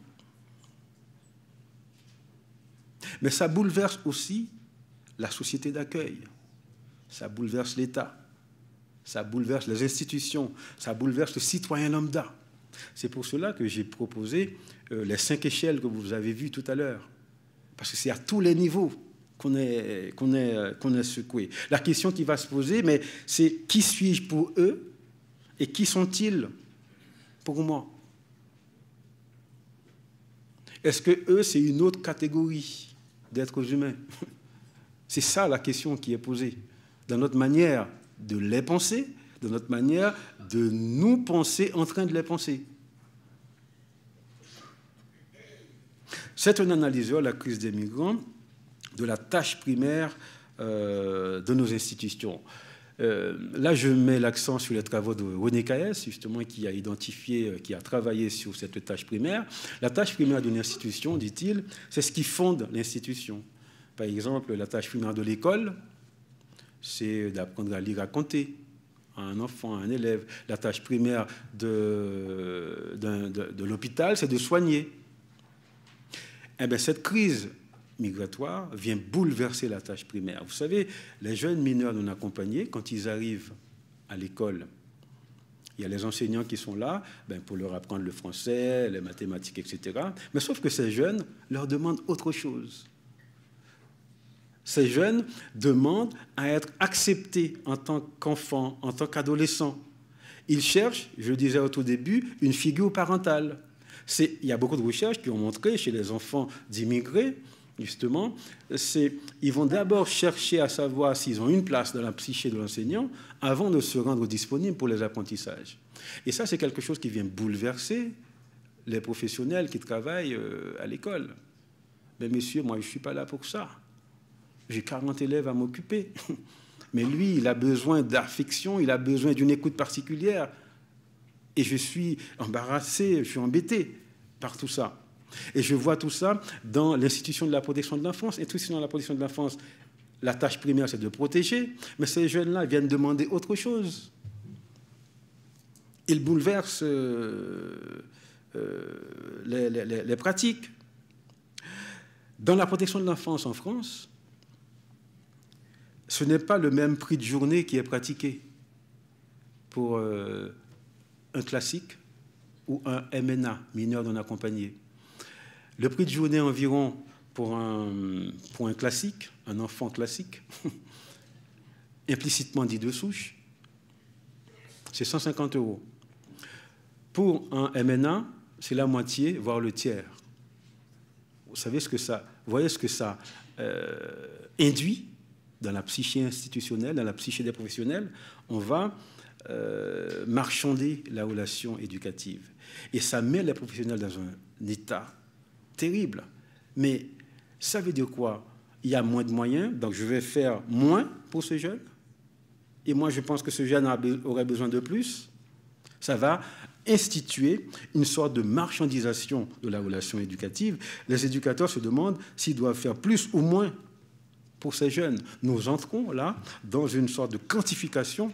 Mais ça bouleverse aussi la société d'accueil, ça bouleverse l'État, ça bouleverse les institutions, ça bouleverse le citoyen lambda. C'est pour cela que j'ai proposé les 5 échelles que vous avez vues tout à l'heure. Parce que c'est à tous les niveaux qu'on est secoué. La question qui va se poser, mais c'est qui suis-je pour eux et qui sont-ils pour moi? Est-ce que eux, c'est une autre catégorie d'êtres humains? C'est ça la question qui est posée. Dans notre manière de les penser, dans notre manière de nous penser en train de les penser. C'est un analyseur, la crise des migrants, de la tâche primaire de nos institutions. Là, je mets l'accent sur les travaux de René Caès, justement, qui a identifié, qui a travaillé sur cette tâche primaire. La tâche primaire d'une institution, dit-il, c'est ce qui fonde l'institution. Par exemple, la tâche primaire de l'école, c'est d'apprendre à lire, à compter à un enfant, à un élève. La tâche primaire de l'hôpital, c'est de soigner. Eh bien, cette crise migratoire vient bouleverser la tâche primaire. Vous savez, les jeunes mineurs non accompagnés, quand ils arrivent à l'école, il y a les enseignants qui sont là pour leur apprendre le français, les mathématiques, etc. Mais sauf que ces jeunes leur demandent autre chose. Ces jeunes demandent à être acceptés en tant qu'enfants, en tant qu'adolescents. Ils cherchent, je le disais au tout début, une figure parentale. Il y a beaucoup de recherches qui ont montré chez les enfants d'immigrés, justement, ils vont d'abord chercher à savoir s'ils ont une place dans la psyché de l'enseignant avant de se rendre disponibles pour les apprentissages. Et ça, c'est quelque chose qui vient bouleverser les professionnels qui travaillent à l'école. Mais messieurs, moi, je ne suis pas là pour ça. J'ai 40 élèves à m'occuper. Mais lui, il a besoin d'affection, il a besoin d'une écoute particulière. Et je suis embarrassé, je suis embêté par tout ça. Et je vois tout ça dans l'institution de la protection de l'enfance. L'institution de la protection de l'enfance, la tâche primaire, c'est de protéger. Mais ces jeunes-là viennent demander autre chose. Ils bouleversent les pratiques. Dans la protection de l'enfance en France, ce n'est pas le même prix de journée qui est pratiqué pour un classique ou un MNA, mineur non accompagné. Le prix de journée environ pour un classique, un enfant classique, implicitement dit de souche, c'est 150 €. Pour un MNA, c'est la moitié, voire le tiers. Vous savez ce que ça, vous voyez ce que ça induit dans la psyché institutionnelle, dans la psyché des professionnels. On va marchander la relation éducative. Et ça met les professionnels dans un état terrible. Mais ça veut dire quoi? Il y a moins de moyens, donc je vais faire moins pour ce jeune. Et moi, je pense que ce jeune aurait besoin de plus. Ça va instituer une sorte de marchandisation de la relation éducative. Les éducateurs se demandent s'ils doivent faire plus ou moins pour ces jeunes. Nous entrons là dans une sorte de quantification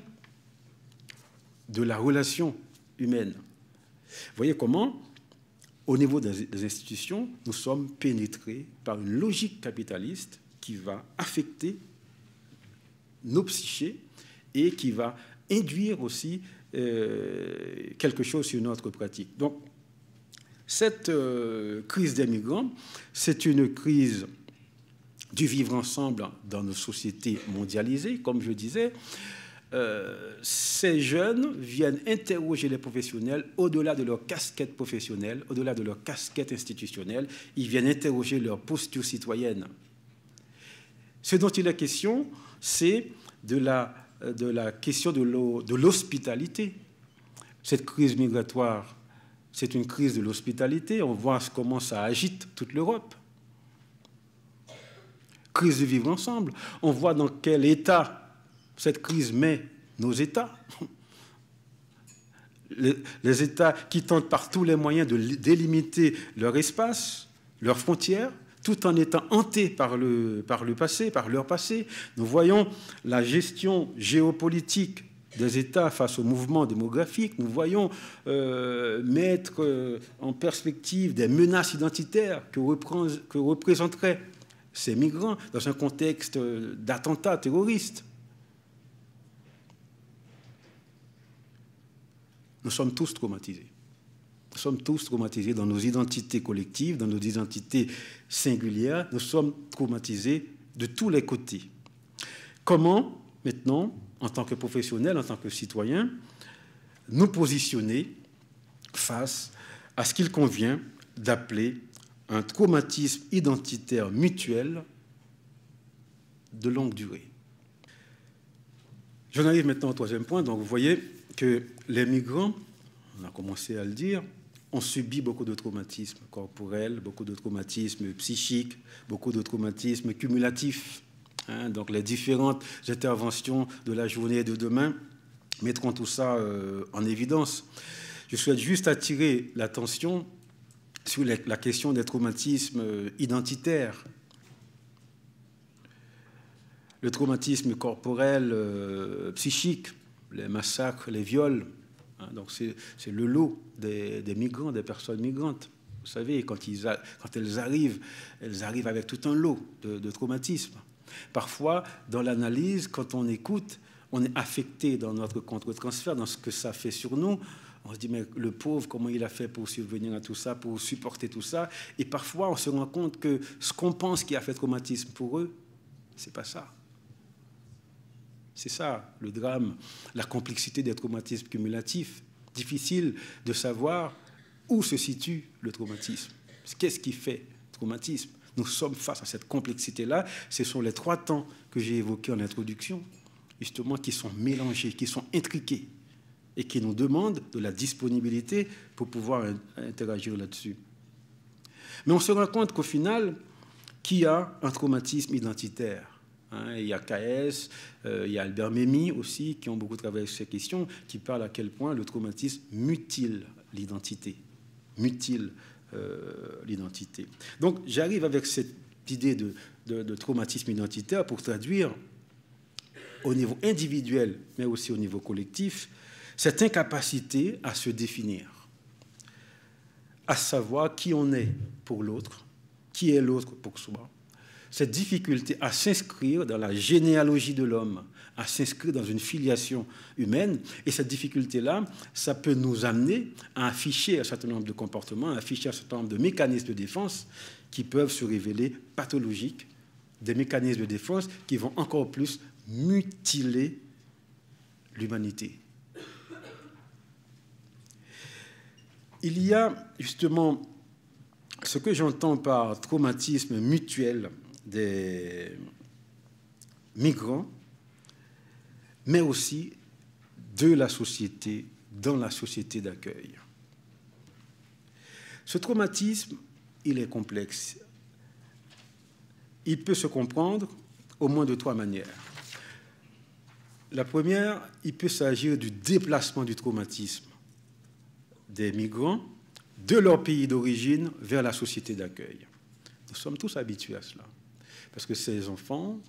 de la relation humaine. Vous voyez comment, au niveau des institutions, nous sommes pénétrés par une logique capitaliste qui va affecter nos psychés et qui va induire aussi quelque chose sur notre pratique. Donc, cette crise des migrants, c'est une crise du vivre ensemble dans nos sociétés mondialisées, comme je disais. Ces jeunes viennent interroger les professionnels au-delà de leur casquette professionnelle, au-delà de leur casquette institutionnelle. Ils viennent interroger leur posture citoyenne. Ce dont il est question, c'est de la question de l'hospitalité. Cette crise migratoire, c'est une crise de l'hospitalité. On voit comment ça agite toute l'Europe. Crise de vivre ensemble. On voit dans quel état cette crise met nos États. Les États qui tentent par tous les moyens de délimiter leur espace, leurs frontières, tout en étant hantés par le passé, par leur passé. Nous voyons la gestion géopolitique des États face au mouvement démographique. Nous voyons mettre en perspective des menaces identitaires que représenteraient ces migrants dans un contexte d'attentats terroristes. Nous sommes tous traumatisés. Nous sommes tous traumatisés dans nos identités collectives, dans nos identités singulières. Nous sommes traumatisés de tous les côtés. Comment, maintenant, en tant que professionnels, en tant que citoyens, nous positionner face à ce qu'il convient d'appeler un traumatisme identitaire mutuel de longue durée. J'en arrive maintenant au troisième point. Donc vous voyez que les migrants, on a commencé à le dire, ont subi beaucoup de traumatismes corporels, beaucoup de traumatismes psychiques, beaucoup de traumatismes cumulatifs. Donc les différentes interventions de la journée et de demain mettront tout ça en évidence. Je souhaite juste attirer l'attention sur la question des traumatismes identitaires. Le traumatisme corporel, psychique, les massacres, les viols. Donc c'est le lot des migrants, des personnes migrantes. Vous savez, quand elles arrivent avec tout un lot de traumatismes. Parfois, dans l'analyse, quand on écoute, on est affecté dans notre contre-transfert, dans ce que ça fait sur nous. On se dit, mais le pauvre, comment il a fait pour subvenir à tout ça, pour supporter tout ça? Et parfois, on se rend compte que ce qu'on pense qui a fait traumatisme pour eux, c'est pas ça. C'est ça, le drame, la complexité des traumatismes cumulatifs. Difficile de savoir où se situe le traumatisme. Qu'est-ce qui fait traumatisme? Nous sommes face à cette complexité-là. Ce sont les 3 temps que j'ai évoqués en introduction, justement, qui sont mélangés, qui sont intriqués et qui nous demandent de la disponibilité pour pouvoir interagir là-dessus. Mais on se rend compte qu'au final, qu'il y a un traumatisme identitaire. Il y a KS, il y a Albert Memmi aussi, qui ont beaucoup travaillé sur ces questions, qui parlent à quel point le traumatisme mutile l'identité. Mutile l'identité. Donc j'arrive avec cette idée de traumatisme identitaire pour traduire au niveau individuel, mais aussi au niveau collectif, cette incapacité à se définir, à savoir qui on est pour l'autre, qui est l'autre pour soi, cette difficulté à s'inscrire dans la généalogie de l'homme, à s'inscrire dans une filiation humaine. Et cette difficulté-là, ça peut nous amener à afficher un certain nombre de comportements, à afficher un certain nombre de mécanismes de défense qui peuvent se révéler pathologiques, des mécanismes de défense qui vont encore plus mutiler l'humanité. Il y a justement ce que j'entends par traumatisme mutuel des migrants, mais aussi de la société, dans la société d'accueil. Ce traumatisme, il est complexe. Il peut se comprendre au moins de 3 manières. La première, il peut s'agir du déplacement du traumatisme des migrants de leur pays d'origine vers la société d'accueil. Nous sommes tous habitués à cela. Parce que ces enfants,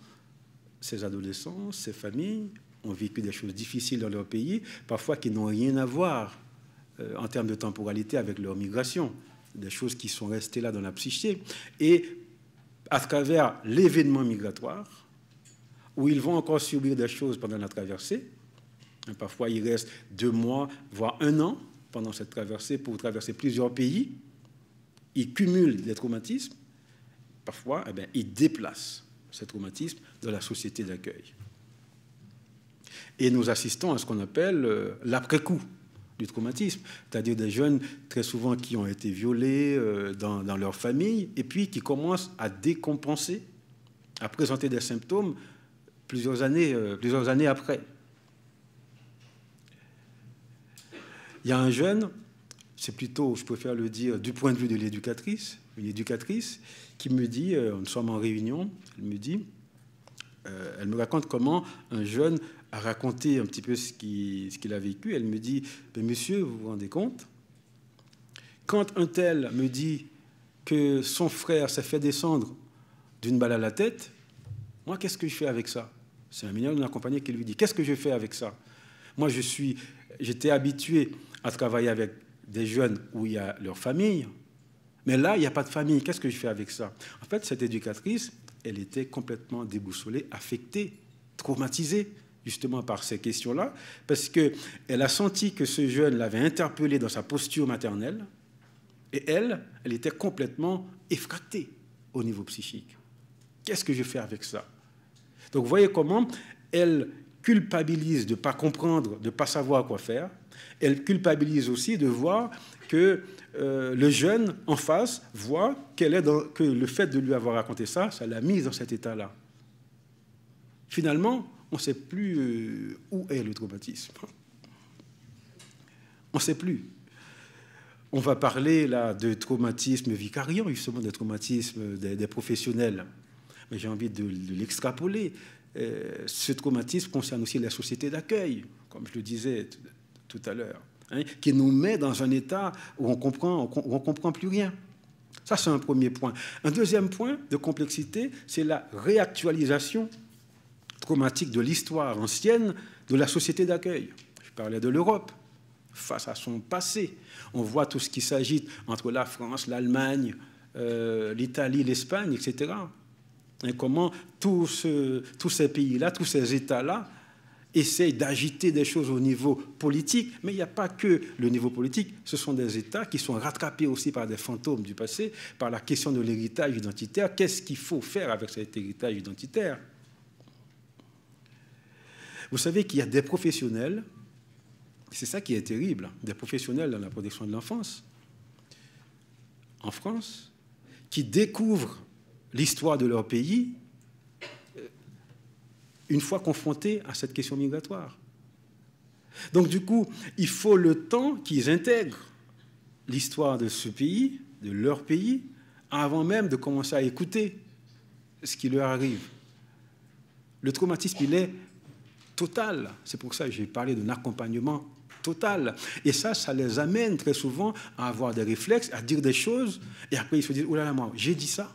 ces adolescents, ces familles ont vécu des choses difficiles dans leur pays, parfois qui n'ont rien à voir en termes de temporalité avec leur migration, des choses qui sont restées là dans la psyché. Et à travers l'événement migratoire, où ils vont encore subir des choses pendant la traversée, parfois il reste 2 mois, voire 1 an pendant cette traversée pour traverser plusieurs pays, ils cumulent des traumatismes. Parfois, ils déplacent ces traumatismes dans la société d'accueil. Et nous assistons à ce qu'on appelle l'après-coup du traumatisme, c'est-à-dire des jeunes très souvent qui ont été violés dans leur famille et puis qui commencent à décompenser, à présenter des symptômes plusieurs années après. Il y a un jeune, c'est plutôt, je préfère le dire, du point de vue de l'éducatrice, une éducatrice, qui me dit, nous sommes en réunion, elle me raconte comment un jeune a raconté un petit peu ce qu'il a vécu. Elle me dit, monsieur, vous vous rendez compte? Quand un tel me dit que son frère s'est fait descendre d'une balle à la tête, moi, qu'est-ce que je fais avec ça? C'est un mineur de la compagnie qui lui dit, qu'est-ce que je fais avec ça? Moi, j'étais habitué à travailler avec des jeunes où il y a leur famille, mais là, il n'y a pas de famille. Qu'est-ce que je fais avec ça? En fait, cette éducatrice, elle était complètement déboussolée, affectée, traumatisée, justement par ces questions-là, parce qu'elle a senti que ce jeune l'avait interpellée dans sa posture maternelle, et elle était complètement effractée au niveau psychique. Qu'est-ce que je fais avec ça? Donc, vous voyez comment elle culpabilise de ne pas comprendre, de ne pas savoir quoi faire. Elle culpabilise aussi de voir que le jeune en face voit que le fait de lui avoir raconté ça, ça l'a mise dans cet état-là. Finalement, on ne sait plus où est le traumatisme. On ne sait plus. On va parler là de traumatisme vicariant, justement, des traumatismes des professionnels. Mais j'ai envie de l'extrapoler. Ce traumatisme concerne aussi la société d'accueil, comme je le disais tout à l'heure, hein, qui nous met dans un état où on comprend plus rien. Ça, c'est un premier point. Un deuxième point de complexité, c'est la réactualisation traumatique de l'histoire ancienne de la société d'accueil. Je parlais de l'Europe. Face à son passé, on voit tout ce qui s'agite entre la France, l'Allemagne, l'Italie, l'Espagne, etc. Et comment tous ces pays-là, tous ces États-là essayent d'agiter des choses au niveau politique. Mais il n'y a pas que le niveau politique. Ce sont des États qui sont rattrapés aussi par des fantômes du passé, par la question de l'héritage identitaire. Qu'est-ce qu'il faut faire avec cet héritage identitaire? Vous savez qu'il y a des professionnels, c'est ça qui est terrible, des professionnels dans la protection de l'enfance, en France, qui découvrent l'histoire de leur pays une fois confrontés à cette question migratoire. Donc, du coup, il faut le temps qu'ils intègrent l'histoire de ce pays, de leur pays, avant même de commencer à écouter ce qui leur arrive. Le traumatisme, il est total. C'est pour ça que j'ai parlé d'un accompagnement total. Et ça les amène très souvent à avoir des réflexes, à dire des choses, et après ils se disent « Oh là là, moi, j'ai dit ça.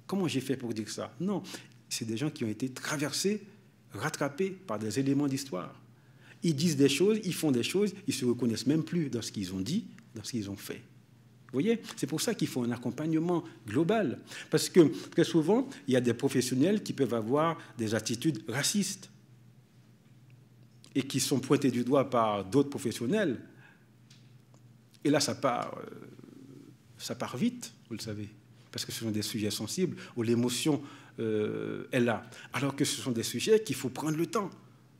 Comment j'ai fait pour dire ça ?» Non, c'est des gens qui ont été traversés, rattrapés par des éléments d'histoire. Ils disent des choses, ils font des choses, ils ne se reconnaissent même plus dans ce qu'ils ont dit, dans ce qu'ils ont fait. Vous voyez, c'est pour ça qu'il faut un accompagnement global. Parce que très souvent, il y a des professionnels qui peuvent avoir des attitudes racistes et qui sont pointés du doigt par d'autres professionnels. Et là, ça part vite, vous le savez, parce que ce sont des sujets sensibles où l'émotion est là. Alors que ce sont des sujets qu'il faut prendre le temps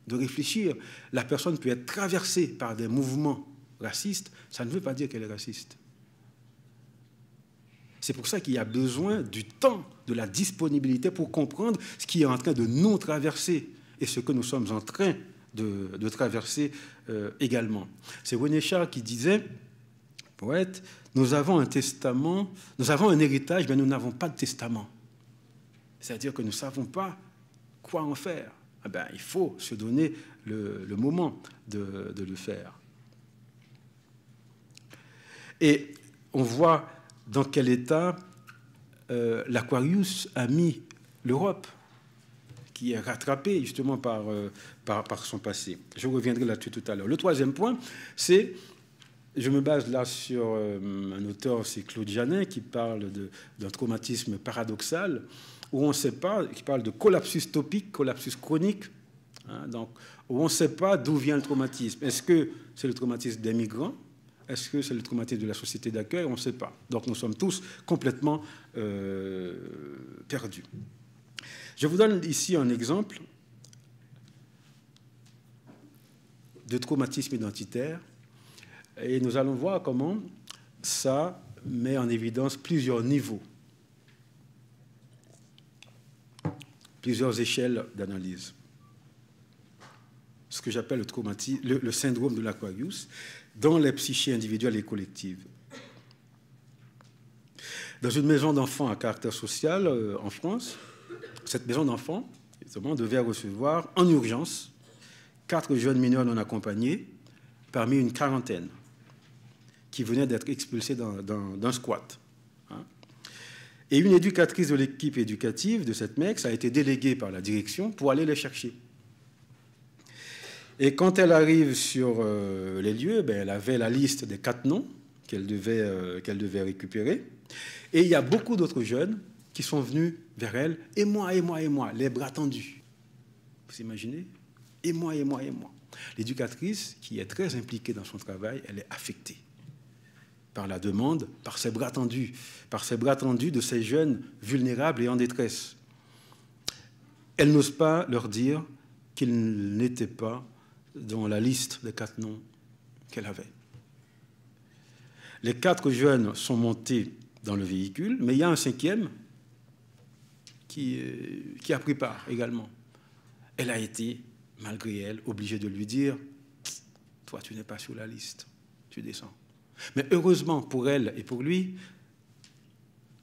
de réfléchir. La personne peut être traversée par des mouvements racistes, ça ne veut pas dire qu'elle est raciste. C'est pour ça qu'il y a besoin du temps, de la disponibilité pour comprendre ce qui est en train de nous traverser et ce que nous sommes en train de traverser également. C'est René Char qui disait, poète, nous avons un testament, nous avons un héritage, mais nous n'avons pas de testament. C'est-à-dire que nous ne savons pas quoi en faire. Eh bien, il faut se donner le moment de le faire. Et on voit dans quel état l'Aquarius a mis l'Europe, qui est rattrapée justement par son passé. Je reviendrai là-dessus tout à l'heure. Le troisième point, c'est, je me base là sur un auteur, c'est Claude Janin, qui parle d'un traumatisme paradoxal, où on ne sait pas, qui parle de collapsus topique, collapsus chronique, hein, donc, où on ne sait pas d'où vient le traumatisme. Est-ce que c'est le traumatisme des migrants ? Est-ce que c'est le traumatisme de la société d'accueil? On ne sait pas. Donc nous sommes tous complètement perdus. Je vous donne ici un exemple de traumatisme identitaire et nous allons voir comment ça met en évidence plusieurs niveaux, plusieurs échelles d'analyse. Ce que j'appelle le syndrome de l'Aquarius dans les psychés individuelles et collectives. Dans une maison d'enfants à caractère social en France, cette maison d'enfants devait recevoir en urgence 4 jeunes mineurs non accompagnés parmi une quarantaine qui venaient d'être expulsés d'un squat. Et une éducatrice de l'équipe éducative de cette MEX a été déléguée par la direction pour aller les chercher. Et quand elle arrive sur les lieux, elle avait la liste des 4 noms qu'elle devait récupérer. Et il y a beaucoup d'autres jeunes qui sont venus vers elle, et moi, les bras tendus. Vous imaginez? Et moi. L'éducatrice, qui est très impliquée dans son travail, elle est affectée par la demande, par ses bras tendus de ces jeunes vulnérables et en détresse. Elle n'ose pas leur dire qu'il n'était pas dans la liste des 4 noms qu'elle avait. Les 4 jeunes sont montés dans le véhicule, mais il y a un 5e qui a pris part également. Elle a été, malgré elle, obligée de lui dire « Toi, tu n'es pas sur la liste, tu descends ». Mais heureusement pour elle et pour lui,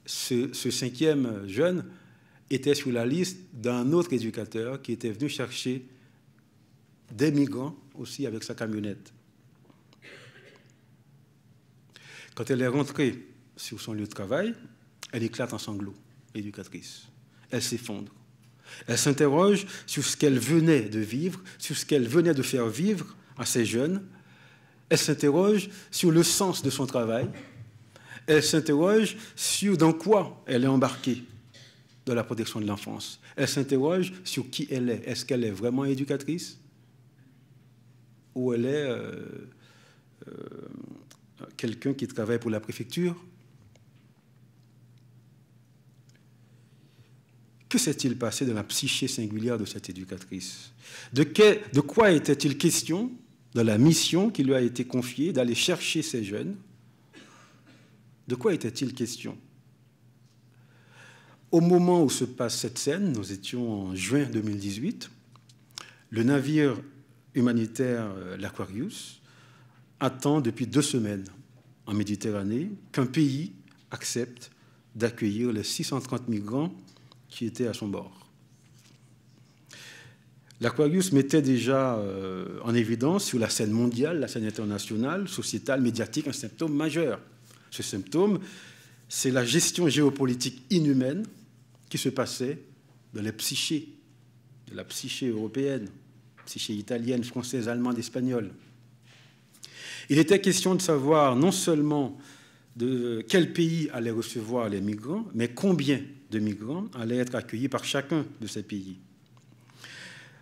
ce 5e jeune était sur la liste d'un autre éducateur qui était venu chercher des migrants aussi avec sa camionnette. Quand elle est rentrée sur son lieu de travail, elle éclate en sanglots, l'éducatrice. Elle s'effondre. Elle s'interroge sur ce qu'elle venait de vivre, sur ce qu'elle venait de faire vivre à ces jeunes. Elle s'interroge sur le sens de son travail. Elle s'interroge sur dans quoi elle est embarquée dans la protection de l'enfance. Elle s'interroge sur qui elle est. Est-ce qu'elle est vraiment éducatrice ou elle est quelqu'un qui travaille pour la préfecture? Que s'est-il passé dans la psyché singulière de cette éducatrice? De quoi était-il question dans la mission qui lui a été confiée d'aller chercher ces jeunes? De quoi était-il question? Au moment où se passe cette scène, nous étions en juin 2018, le navire humanitaire l'Aquarius attend depuis 2 semaines en Méditerranée qu'un pays accepte d'accueillir les 630 migrants qui étaient à son bord. L'Aquarius mettait déjà en évidence sur la scène mondiale, la scène internationale, sociétale, médiatique, un symptôme majeur. Ce symptôme, c'est la gestion géopolitique inhumaine qui se passait dans les psychés, de la psyché européenne, psyché italienne, française, allemande, espagnole. Il était question de savoir non seulement de quel pays allait recevoir les migrants, mais combien de migrants allaient être accueillis par chacun de ces pays.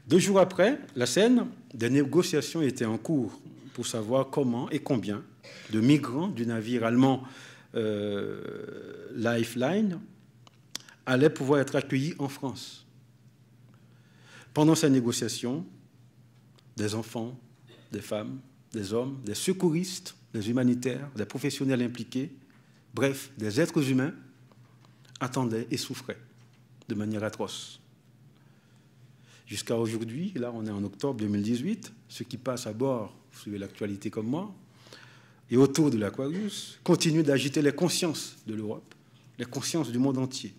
2 jours après la scène, des négociations étaient en cours pour savoir comment et combien de migrants du navire allemand Lifeline allaient pouvoir être accueillis en France. Pendant ces négociations, des enfants, des femmes, des hommes, des secouristes, des humanitaires, des professionnels impliqués, bref, des êtres humains, attendaient et souffraient de manière atroce. Jusqu'à aujourd'hui, là on est en octobre 2018, ceux qui passent à bord, vous suivez l'actualité comme moi, et autour de l'Aquarius, continuent d'agiter les consciences de l'Europe, les consciences du monde entier.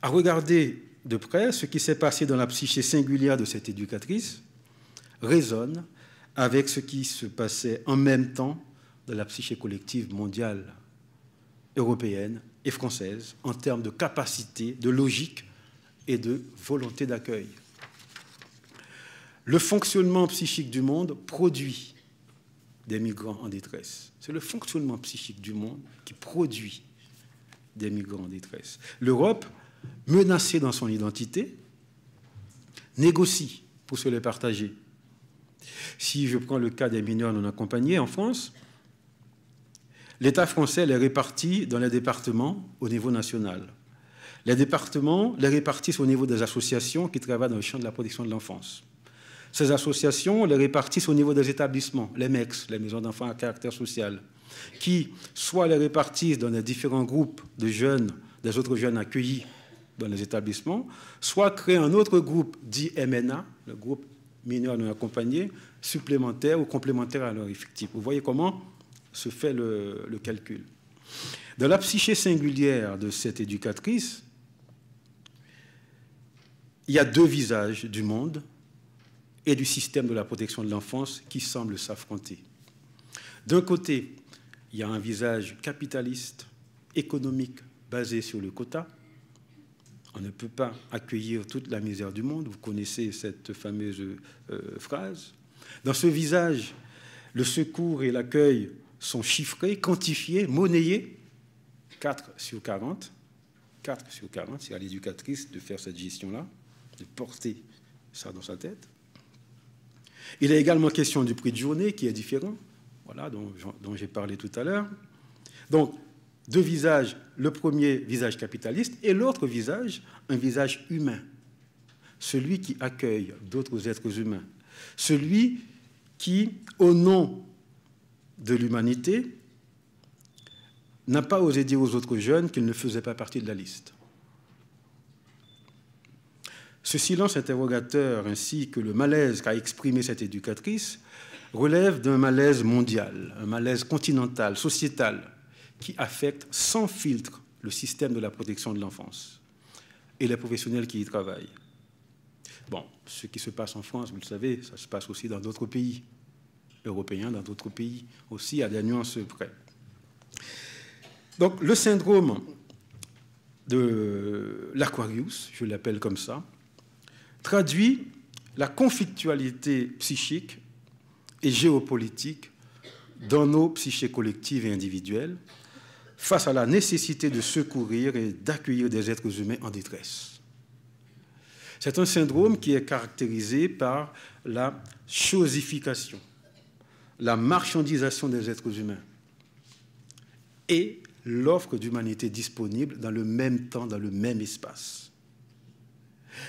À regarder de près, ce qui s'est passé dans la psyché singulière de cette éducatrice résonne avec ce qui se passait en même temps dans la psyché collective mondiale, européenne et française, en termes de capacité, de logique et de volonté d'accueil. Le fonctionnement psychique du monde produit des migrants en détresse. C'est le fonctionnement psychique du monde qui produit des migrants en détresse. L'Europe, menacée dans son identité, négocie pour se les partager. Si je prends le cas des mineurs non accompagnés en France, l'État français les répartit dans les départements au niveau national. Les départements les répartissent au niveau des associations qui travaillent dans le champ de la protection de l'enfance. Ces associations les répartissent au niveau des établissements, les MEX, les maisons d'enfants à caractère social, qui soit les répartissent dans les différents groupes de jeunes, des autres jeunes accueillis dans les établissements, soit créent un autre groupe dit MNA, le groupe mineurs non accompagnés, supplémentaires ou complémentaires à leur effectif. Vous voyez comment se fait le calcul. Dans la psyché singulière de cette éducatrice, il y a 2 visages du monde et du système de la protection de l'enfance qui semblent s'affronter. D'un côté, il y a un visage capitaliste, économique, basé sur le quota. On ne peut pas accueillir toute la misère du monde. Vous connaissez cette fameuse phrase. Dans ce visage, le secours et l'accueil sont chiffrés, quantifiés, monnayés. 4 sur 40. 4 sur 40, c'est à l'éducatrice de faire cette gestion-là, de porter ça dans sa tête. Il est également question du prix de journée qui est différent, voilà, dont j'ai parlé tout à l'heure. Donc, 2 visages, le premier visage capitaliste et l'autre visage, un visage humain. celui qui accueille d'autres êtres humains, celui qui, au nom de l'humanité, n'a pas osé dire aux autres jeunes qu'ils ne faisaient pas partie de la liste. Ce silence interrogateur ainsi que le malaise qu'a exprimé cette éducatrice relève d'un malaise mondial, un malaise continental, sociétal, qui affecte sans filtre le système de la protection de l'enfance et les professionnels qui y travaillent. Bon, ce qui se passe en France, vous le savez, ça se passe aussi dans d'autres pays européens, dans d'autres pays aussi, à des nuances près. Donc, le syndrome de l'Aquarius, je l'appelle comme ça, traduit la conflictualité psychique et géopolitique dans nos psychés collectives et individuelles face à la nécessité de secourir et d'accueillir des êtres humains en détresse. C'est un syndrome qui est caractérisé par la chosification, la marchandisation des êtres humains et l'offre d'humanité disponible dans le même temps, dans le même espace.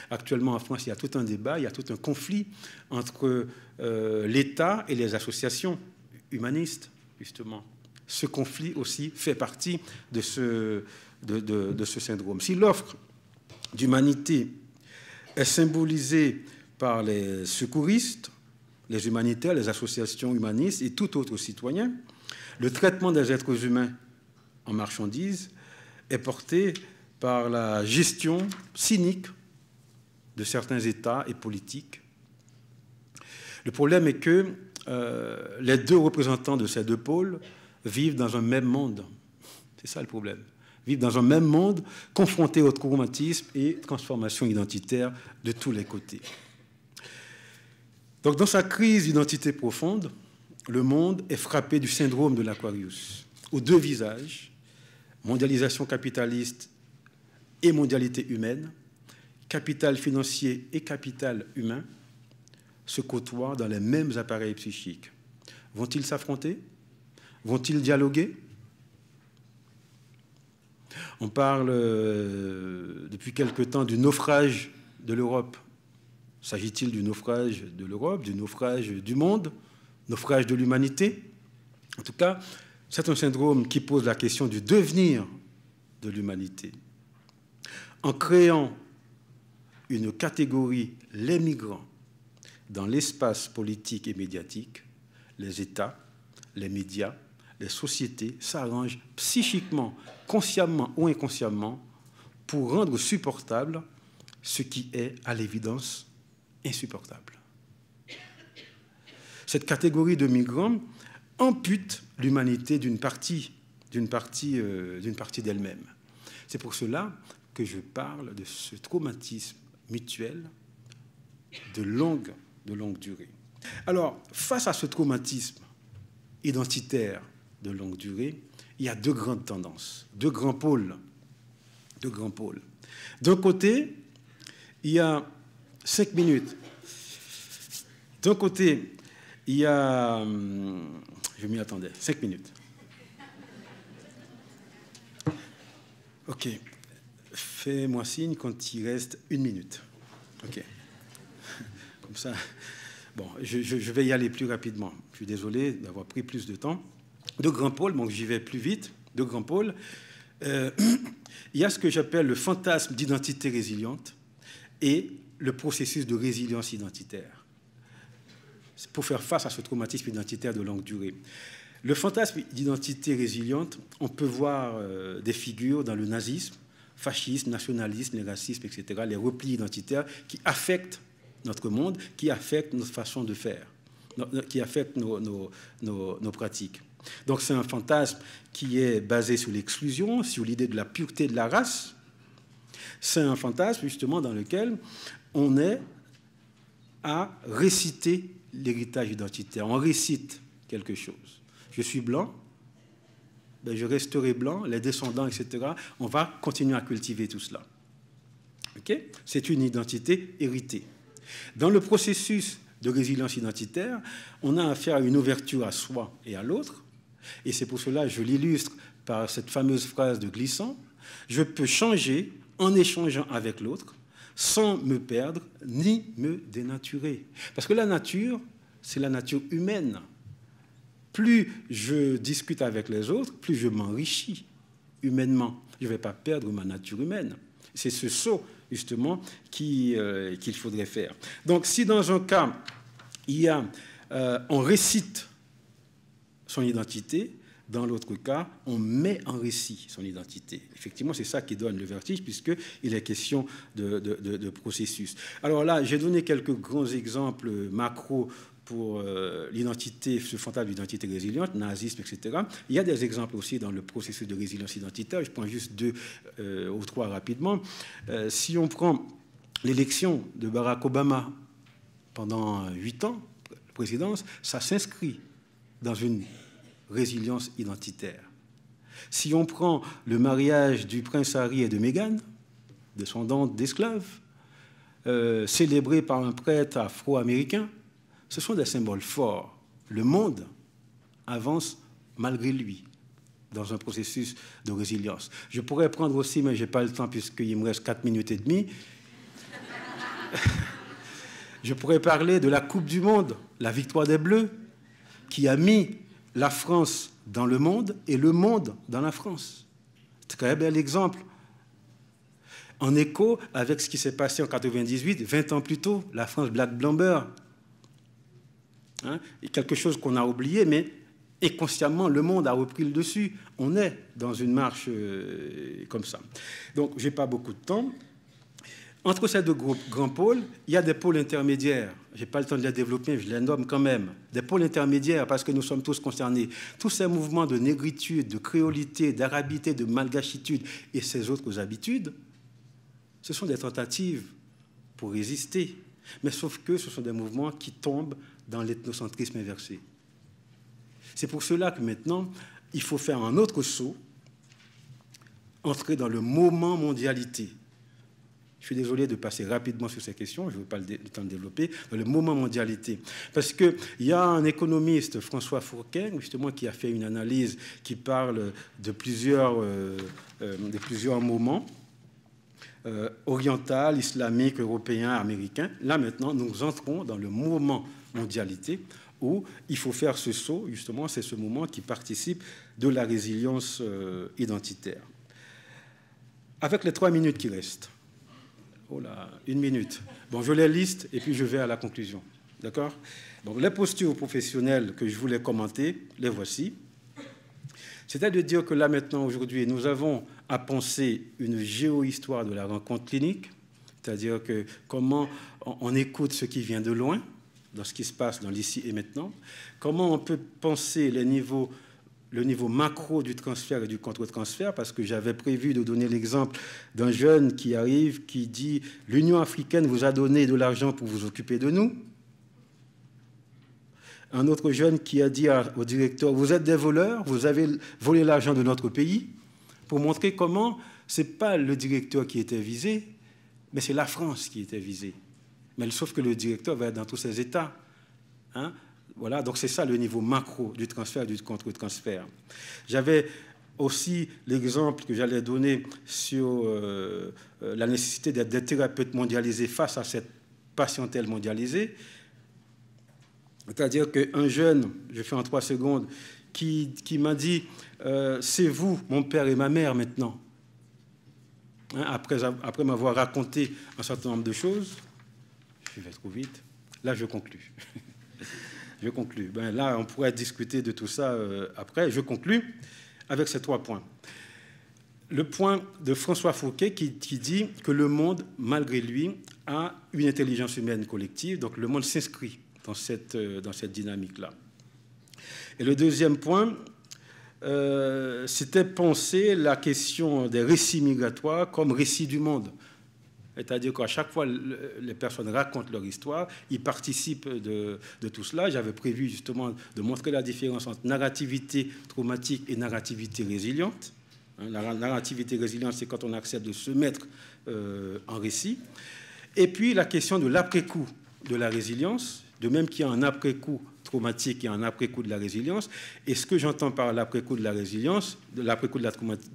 Actuellement, en France, il y a tout un débat, il y a tout un conflit entre l'État et les associations humanistes, justement. Ce conflit aussi fait partie de ce syndrome. Si l'offre d'humanité est symbolisée par les secouristes, les humanitaires, les associations humanistes et tout autre citoyen, le traitement des êtres humains en marchandises est porté par la gestion cynique de certains États et politiques. Le problème est que les deux représentants de ces deux pôles vivent dans un même monde. C'est ça le problème. Vivent dans un même monde, confrontés au traumatisme et transformation identitaire de tous les côtés. Donc, dans sa crise d'identité profonde, le monde est frappé du syndrome de l'Aquarius, aux deux visages, mondialisation capitaliste et mondialité humaine, capital financier et capital humain se côtoient dans les mêmes appareils psychiques. Vont-ils s'affronter? Vont-ils dialoguer? On parle depuis quelque temps du naufrage de l'Europe. S'agit-il du naufrage de l'Europe, du naufrage du monde, naufrage de l'humanité? En tout cas, c'est un syndrome qui pose la question du devenir de l'humanité. En créant une catégorie, les migrants, dans l'espace politique et médiatique, les États, les médias, les sociétés s'arrangent psychiquement, consciemment ou inconsciemment, pour rendre supportable ce qui est, à l'évidence, insupportable. Cette catégorie de migrants ampute l'humanité d'une partie d'elle-même. C'est pour cela que je parle de ce traumatisme mutuel de longue durée. Alors, face à ce traumatisme identitaire de longue durée, il y a deux grandes tendances, deux grands pôles. D'un côté, il y a 5 minutes. D'un côté, il y a... Je m'y attendais. 5 minutes. OK. Fais-moi signe quand il reste 1 minute. OK. Comme ça... Bon, je vais y aller plus rapidement. Je suis désolé d'avoir pris plus de temps. Deux grands pôles, donc j'y vais plus vite. Deux grands pôles. Il y a ce que j'appelle le fantasme d'identité résiliente et le processus de résilience identitaire. C'est pour faire face à ce traumatisme identitaire de longue durée. Le fantasme d'identité résiliente, on peut voir des figures dans le nazisme, fascisme, nationalisme, les racismes, etc., les replis identitaires qui affectent notre monde, qui affectent notre façon de faire, qui affectent nos pratiques. Donc c'est un fantasme qui est basé sur l'exclusion, sur l'idée de la pureté de la race. C'est un fantasme justement dans lequel on est à réciter l'héritage identitaire. On récite quelque chose. Je suis blanc, ben je resterai blanc, les descendants, etc. On va continuer à cultiver tout cela. Okay? C'est une identité héritée. Dans le processus de résilience identitaire, on a affaire à une ouverture à soi et à l'autre. Et c'est pour cela que je l'illustre par cette fameuse phrase de Glissant. Je peux changer en échangeant avec l'autre sans me perdre ni me dénaturer. Parce que la nature, c'est la nature humaine. Plus je discute avec les autres, plus je m'enrichis humainement. Je ne vais pas perdre ma nature humaine. C'est ce saut, justement, qu'il faudrait faire. Donc, si dans un cas, on récite son identité, dans l'autre cas, on met en récit son identité. Effectivement, c'est ça qui donne le vertige, puisqu'il est question de processus. Alors là, j'ai donné quelques grands exemples macro pour l'identité, ce fantasme d'identité résiliente, nazisme, etc. Il y a des exemples aussi dans le processus de résilience identitaire. Je prends juste 2 ou 3 rapidement. Si on prend l'élection de Barack Obama pendant 8 ans, la présidence, ça s'inscrit dans une résilience identitaire. Si on prend le mariage du prince Harry et de Meghan, descendantes d'esclaves, célébré par un prêtre afro-américain, ce sont des symboles forts. Le monde avance malgré lui dans un processus de résilience. Je pourrais prendre aussi, mais je n'ai pas le temps puisqu'il me reste 4 minutes et demie, je pourrais parler de la Coupe du Monde, la victoire des Bleus, qui a mis la France dans le monde et le monde dans la France. C'est un très bel exemple. En écho avec ce qui s'est passé en 1998, 20 ans plus tôt, la France Black Blamber. Et quelque chose qu'on a oublié, mais inconsciemment, le monde a repris le dessus. On est dans une marche comme ça. Donc, je n'ai pas beaucoup de temps. Entre ces 2 grands pôles, il y a des pôles intermédiaires. Je n'ai pas le temps de les développer, mais je les nomme quand même. Des pôles intermédiaires, parce que nous sommes tous concernés. Tous ces mouvements de négritude, de créolité, d'arabité, de malgachitude et ces autres habitudes, ce sont des tentatives pour résister. Mais sauf que ce sont des mouvements qui tombent dans l'ethnocentrisme inversé. C'est pour cela que maintenant, il faut faire un autre saut, entrer dans le moment mondialité. Je suis désolé de passer rapidement sur ces questions, je ne veux pas le temps de développer, dans le moment mondialité. Parce qu'il y a un économiste, François Fourquet, justement, qui a fait une analyse qui parle de plusieurs moments, oriental, islamique, européen, américain. Là, maintenant, nous entrons dans le moment mondialité où il faut faire ce saut, justement, c'est ce moment qui participe de la résilience identitaire. Avec les 3 minutes qui restent, oh là, 1 minute. Bon, je les liste et puis je vais à la conclusion. D'accord? Donc, les postures professionnelles que je voulais commenter, les voici. C'est à dire que là, maintenant, aujourd'hui, nous avons à penser une géohistoire de la rencontre clinique, c'est-à-dire que comment on écoute ce qui vient de loin, dans ce qui se passe dans l'ici et maintenant, comment on peut penser le niveau macro du transfert et du contre-transfert, parce que j'avais prévu de donner l'exemple d'un jeune qui arrive, qui dit « L'Union africaine vous a donné de l'argent pour vous occuper de nous ». Un autre jeune qui a dit au directeur « Vous êtes des voleurs, vous avez volé l'argent de notre pays », pour montrer comment ce n'est pas le directeur qui était visé, mais c'est la France qui était visée. Mais sauf que le directeur va être dans tous ses états. Voilà, donc c'est ça le niveau macro du transfert et du contre-transfert. J'avais aussi l'exemple que j'allais donner sur la nécessité d'être des thérapeutes mondialisés face à cette patientèle mondialisée. C'est-à-dire qu'un jeune, je fais en 3 secondes, qui m'a dit c'est vous, mon père et ma mère maintenant. Après m'avoir raconté un certain nombre de choses, je vais trop vite, là je conclus. Je conclus. Là, on pourrait discuter de tout ça après. Je conclus avec ces 3 points. Le point de François Fourquet qui dit que le monde, malgré lui, a une intelligence humaine collective. Donc le monde s'inscrit dans cette dynamique-là. Et le deuxième point, c'était penser la question des récits migratoires comme récits du monde. C'est-à-dire qu'à chaque fois, les personnes racontent leur histoire, ils participent de tout cela. J'avais prévu justement de montrer la différence entre narrativité traumatique et narrativité résiliente. La narrativité résiliente, c'est quand on accepte de se mettre en récit. Et puis la question de l'après-coup de la résilience, de même qu'il y a un après-coup traumatique et un après-coup de la résilience. Et ce que j'entends par l'après-coup de la résilience, l'après-coup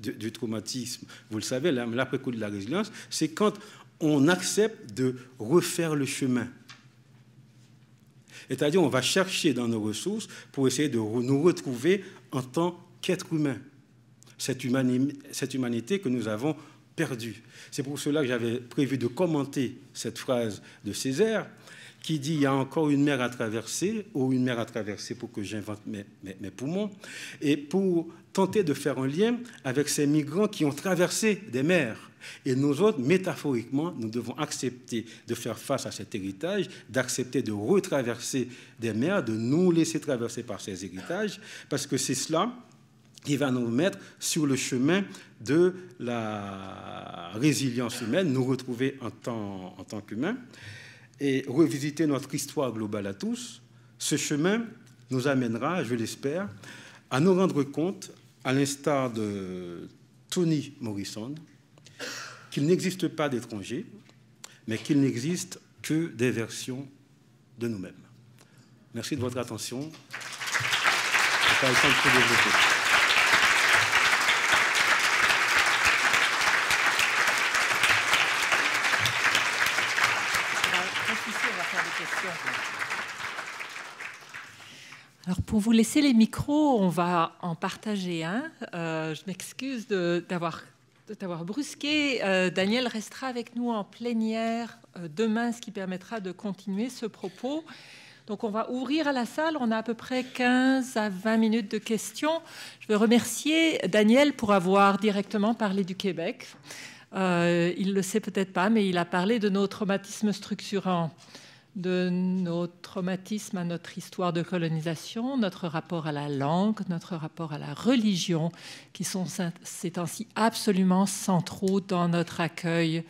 du traumatisme, vous le savez, l'après-coup de la résilience, c'est quand on accepte de refaire le chemin. C'est-à-dire, on va chercher dans nos ressources pour essayer de nous retrouver en tant qu'être humain. Cette humanité que nous avons perdue. C'est pour cela que j'avais prévu de commenter cette phrase de Césaire qui dit « Il y a encore une mer à traverser » ou « une mer à traverser pour que j'invente mes poumons » et pour tenter de faire un lien avec ces migrants qui ont traversé des mers. Et nous autres, métaphoriquement, nous devons accepter de faire face à cet héritage, d'accepter de retraverser des mers, de nous laisser traverser par ces héritages, parce que c'est cela qui va nous mettre sur le chemin de la résilience humaine, nous retrouver en tant qu'humains et revisiter notre histoire globale à tous. Ce chemin nous amènera, je l'espère, à nous rendre compte, à l'instar de Toni Morrison, qu'il n'existe pas d'étrangers, mais qu'il n'existe que des versions de nous-mêmes. Merci de votre attention. Je pas le temps de se développer. Alors, pour vous laisser les micros, on va en partager un. Je m'excuse d'avoir brusqué. Daniel restera avec nous en plénière demain, ce qui permettra de continuer ce propos. Donc, on va ouvrir à la salle. On a à peu près 15 à 20 minutes de questions. Je veux remercier Daniel pour avoir directement parlé du Québec. Il ne le sait peut-être pas, mais il a parlé de nos traumatismes structurants, de nos traumatismes à notre histoire de colonisation, notre rapport à la langue, notre rapport à la religion, qui sont ces temps-ci absolument centraux dans notre accueil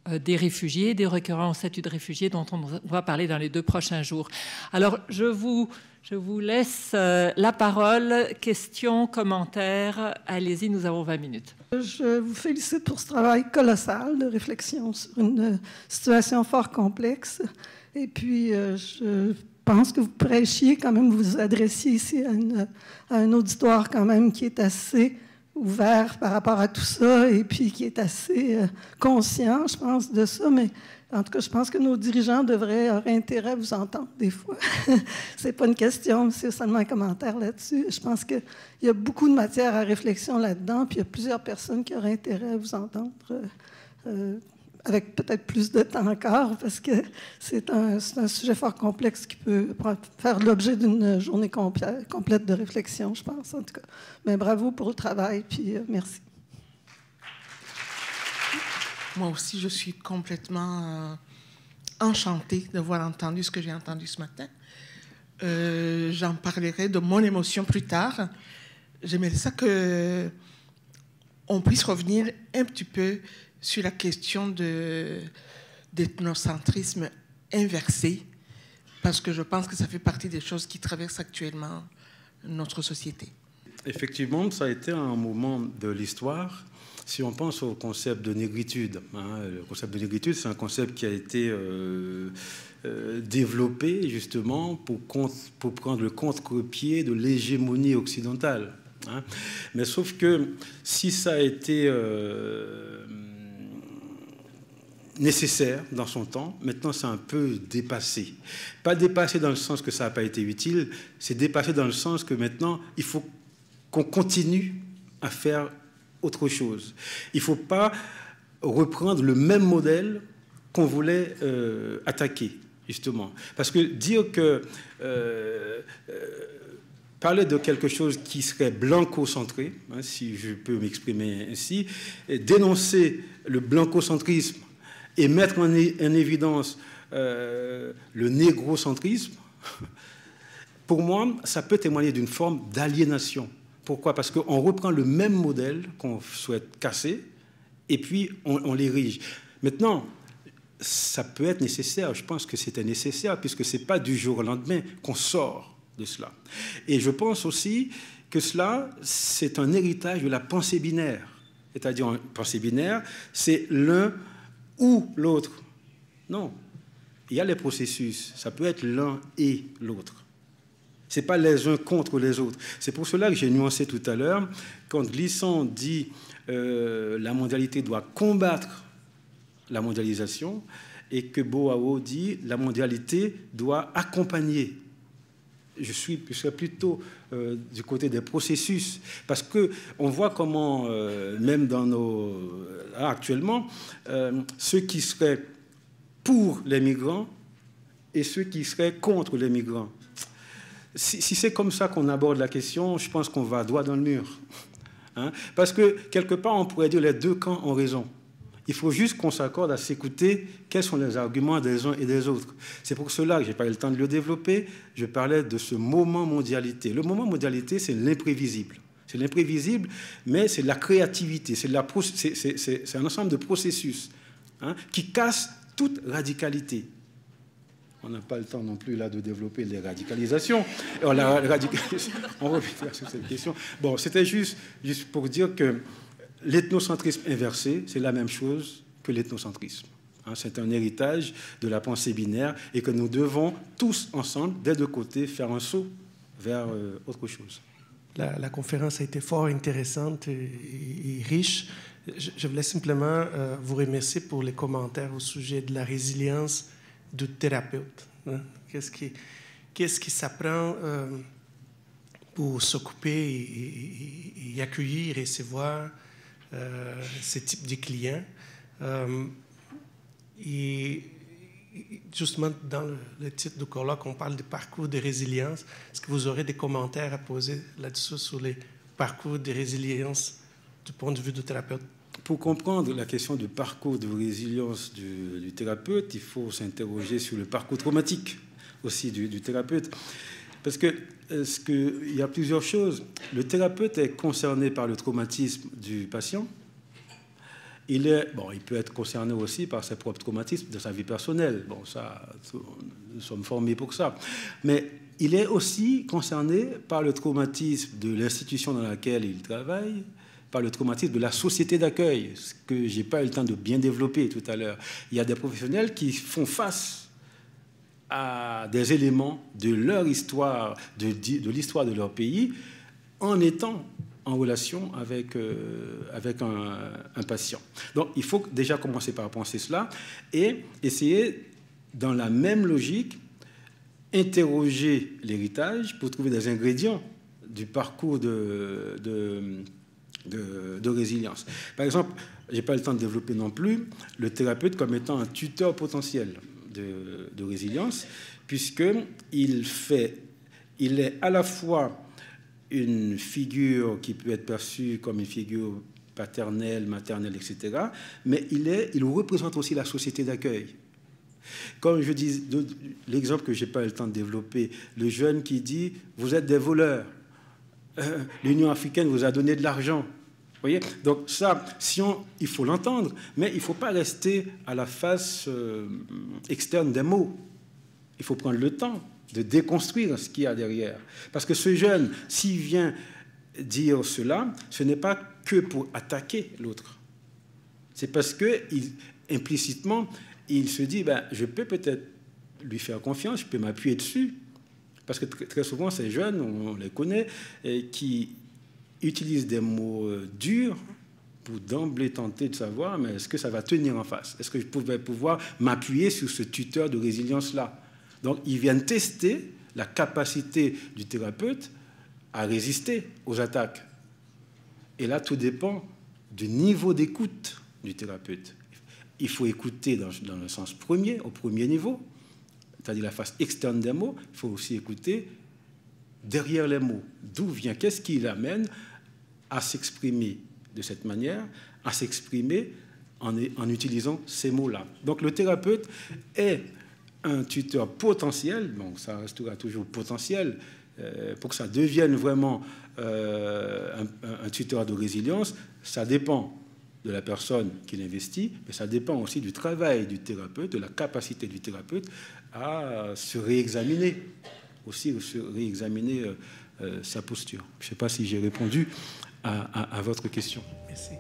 des réfugiés, des requérants au statut de réfugiés dont on va parler dans les 2 prochains jours. Alors, je vous laisse la parole. Questions, commentaires, allez-y, nous avons 20 minutes. Je vous félicite pour ce travail colossal de réflexion sur une situation fort complexe. Et puis, je pense que vous prêchiez quand même, vous vous adressiez ici à un auditoire quand même qui est assez ouvert par rapport à tout ça et puis qui est assez conscient, je pense, de ça. Mais en tout cas, je pense que nos dirigeants auraient intérêt à vous entendre des fois. C'est pas une question, c'est seulement un commentaire là-dessus. Je pense qu'il y a beaucoup de matière à réflexion là-dedans, puis il y a plusieurs personnes qui auraient intérêt à vous entendre. Avec peut-être plus de temps encore, parce que c'est un sujet fort complexe qui peut faire l'objet d'une journée complète de réflexion, je pense, en tout cas. Mais bravo pour le travail, puis merci. Moi aussi, je suis complètement enchantée d'avoir entendu ce que j'ai entendu ce matin. J'en parlerai de mon émotion plus tard. J'aimerais ça qu'on puisse revenir un petit peu sur la question d'ethnocentrisme inversé, parce que je pense que ça fait partie des choses qui traversent actuellement notre société. Effectivement, ça a été un moment de l'histoire. Si on pense au concept de négritude, le concept de négritude, c'est un concept qui a été développé justement pour prendre le contre-pied de l'hégémonie occidentale. Mais sauf que si ça a été nécessaire dans son temps, maintenant c'est un peu dépassé. Pas dépassé dans le sens que ça n'a pas été utile, c'est dépassé dans le sens que maintenant il faut qu'on continue à faire autre chose. Il ne faut pas reprendre le même modèle qu'on voulait attaquer, justement. Parce que dire que parler de quelque chose qui serait blanco-centré, si je peux m'exprimer ainsi, et dénoncer le blancocentrisme et mettre en évidence le négro-centrisme, pour moi, ça peut témoigner d'une forme d'aliénation. Pourquoi? Parce qu'on reprend le même modèle qu'on souhaite casser et puis on l'érige. Maintenant, ça peut être nécessaire. Je pense que c'était nécessaire puisque ce n'est pas du jour au lendemain qu'on sort de cela. Et je pense aussi que cela, c'est un héritage de la pensée binaire. C'est-à-dire, une pensée binaire, c'est l'un ou l'autre. Non. Il y a les processus. Ça peut être l'un et l'autre. Ce n'est pas les uns contre les autres. C'est pour cela que j'ai nuancé tout à l'heure, quand Glissant dit la mondialité doit combattre la mondialisation et que Boao dit la mondialité doit accompagner. Je serais plutôt du côté des processus, parce qu'on voit comment, même actuellement, ceux qui seraient pour les migrants et ceux qui seraient contre les migrants. Si c'est comme ça qu'on aborde la question, je pense qu'on va droit dans le mur. Hein? Parce que, quelque part, on pourrait dire les deux camps ont raison. Il faut juste qu'on s'accorde à s'écouter quels sont les arguments des uns et des autres. C'est pour cela que je n'ai pas eu le temps de le développer. Je parlais de ce moment mondialité. Le moment mondialité, c'est l'imprévisible. C'est l'imprévisible, mais c'est la créativité. C'est un ensemble de processus qui cassent toute radicalité. On n'a pas le temps non plus là de développer les radicalisations. Alors, on revient sur cette question. Bon, c'était juste pour dire que l'ethnocentrisme inversé, c'est la même chose que l'ethnocentrisme. C'est un héritage de la pensée binaire et que nous devons tous ensemble, des deux côtés, faire un saut vers autre chose. La conférence a été fort intéressante et riche. Je voulais simplement vous remercier pour les commentaires au sujet de la résilience du thérapeute. Qu'est-ce qui s'apprend pour s'occuper et accueillir, recevoir ce type de clients. Et justement, dans le titre du colloque, on parle de parcours de résilience. Est-ce que vous aurez des commentaires à poser là-dessus sur les parcours de résilience du point de vue du thérapeute? Pour comprendre la question du parcours de résilience du thérapeute, il faut s'interroger sur le parcours traumatique aussi du thérapeute. Parce que il y a plusieurs choses. Le thérapeute est concerné par le traumatisme du patient. Il peut être concerné aussi par ses propres traumatismes de sa vie personnelle. Bon, ça, nous sommes formés pour ça. Mais il est aussi concerné par le traumatisme de l'institution dans laquelle il travaille, par le traumatisme de la société d'accueil, ce que je n'ai pas eu le temps de bien développer tout à l'heure. Il y a des professionnels qui font face à des éléments de leur histoire, de l'histoire de leur pays, en étant en relation avec un patient. Donc, il faut déjà commencer par penser cela et essayer, dans la même logique, interroger l'héritage pour trouver des ingrédients du parcours de résilience. Par exemple, je n'ai pas le temps de développer non plus le thérapeute comme étant un tuteur potentiel de résilience, puisqu'il est à la fois une figure qui peut être perçue comme une figure paternelle, maternelle, etc., mais il représente aussi la société d'accueil. Comme je dis, l'exemple que je n'ai pas eu le temps de développer, le jeune qui dit « vous êtes des voleurs ». L'Union africaine vous a donné de l'argent. Vous voyez? Donc ça, il faut l'entendre, mais il ne faut pas rester à la face externe des mots. Il faut prendre le temps de déconstruire ce qu'il y a derrière. Parce que ce jeune, s'il vient dire cela, ce n'est pas que pour attaquer l'autre. C'est parce que implicitement, il se dit, je peux peut-être lui faire confiance, je peux m'appuyer dessus. Parce que très souvent, ces jeunes, on les connaît, qui utilisent des mots durs pour d'emblée tenter de savoir, mais est-ce que ça va tenir en face? Est-ce que je vais pouvoir m'appuyer sur ce tuteur de résilience-là? Donc, ils viennent tester la capacité du thérapeute à résister aux attaques. Et là, tout dépend du niveau d'écoute du thérapeute. Il faut écouter dans le sens premier, au premier niveau, c'est-à-dire la face externe des mots. Il faut aussi écouter derrière les mots. D'où vient, qu'est-ce qui l'amène à s'exprimer de cette manière, à s'exprimer en utilisant ces mots-là. Donc le thérapeute est un tuteur potentiel, donc ça restera toujours potentiel, pour que ça devienne vraiment un tuteur de résilience, ça dépend de la personne qui l'investit, mais ça dépend aussi du travail du thérapeute, de la capacité du thérapeute à se réexaminer, aussi se réexaminer sa posture. Je ne sais pas si j'ai répondu à votre question. Merci.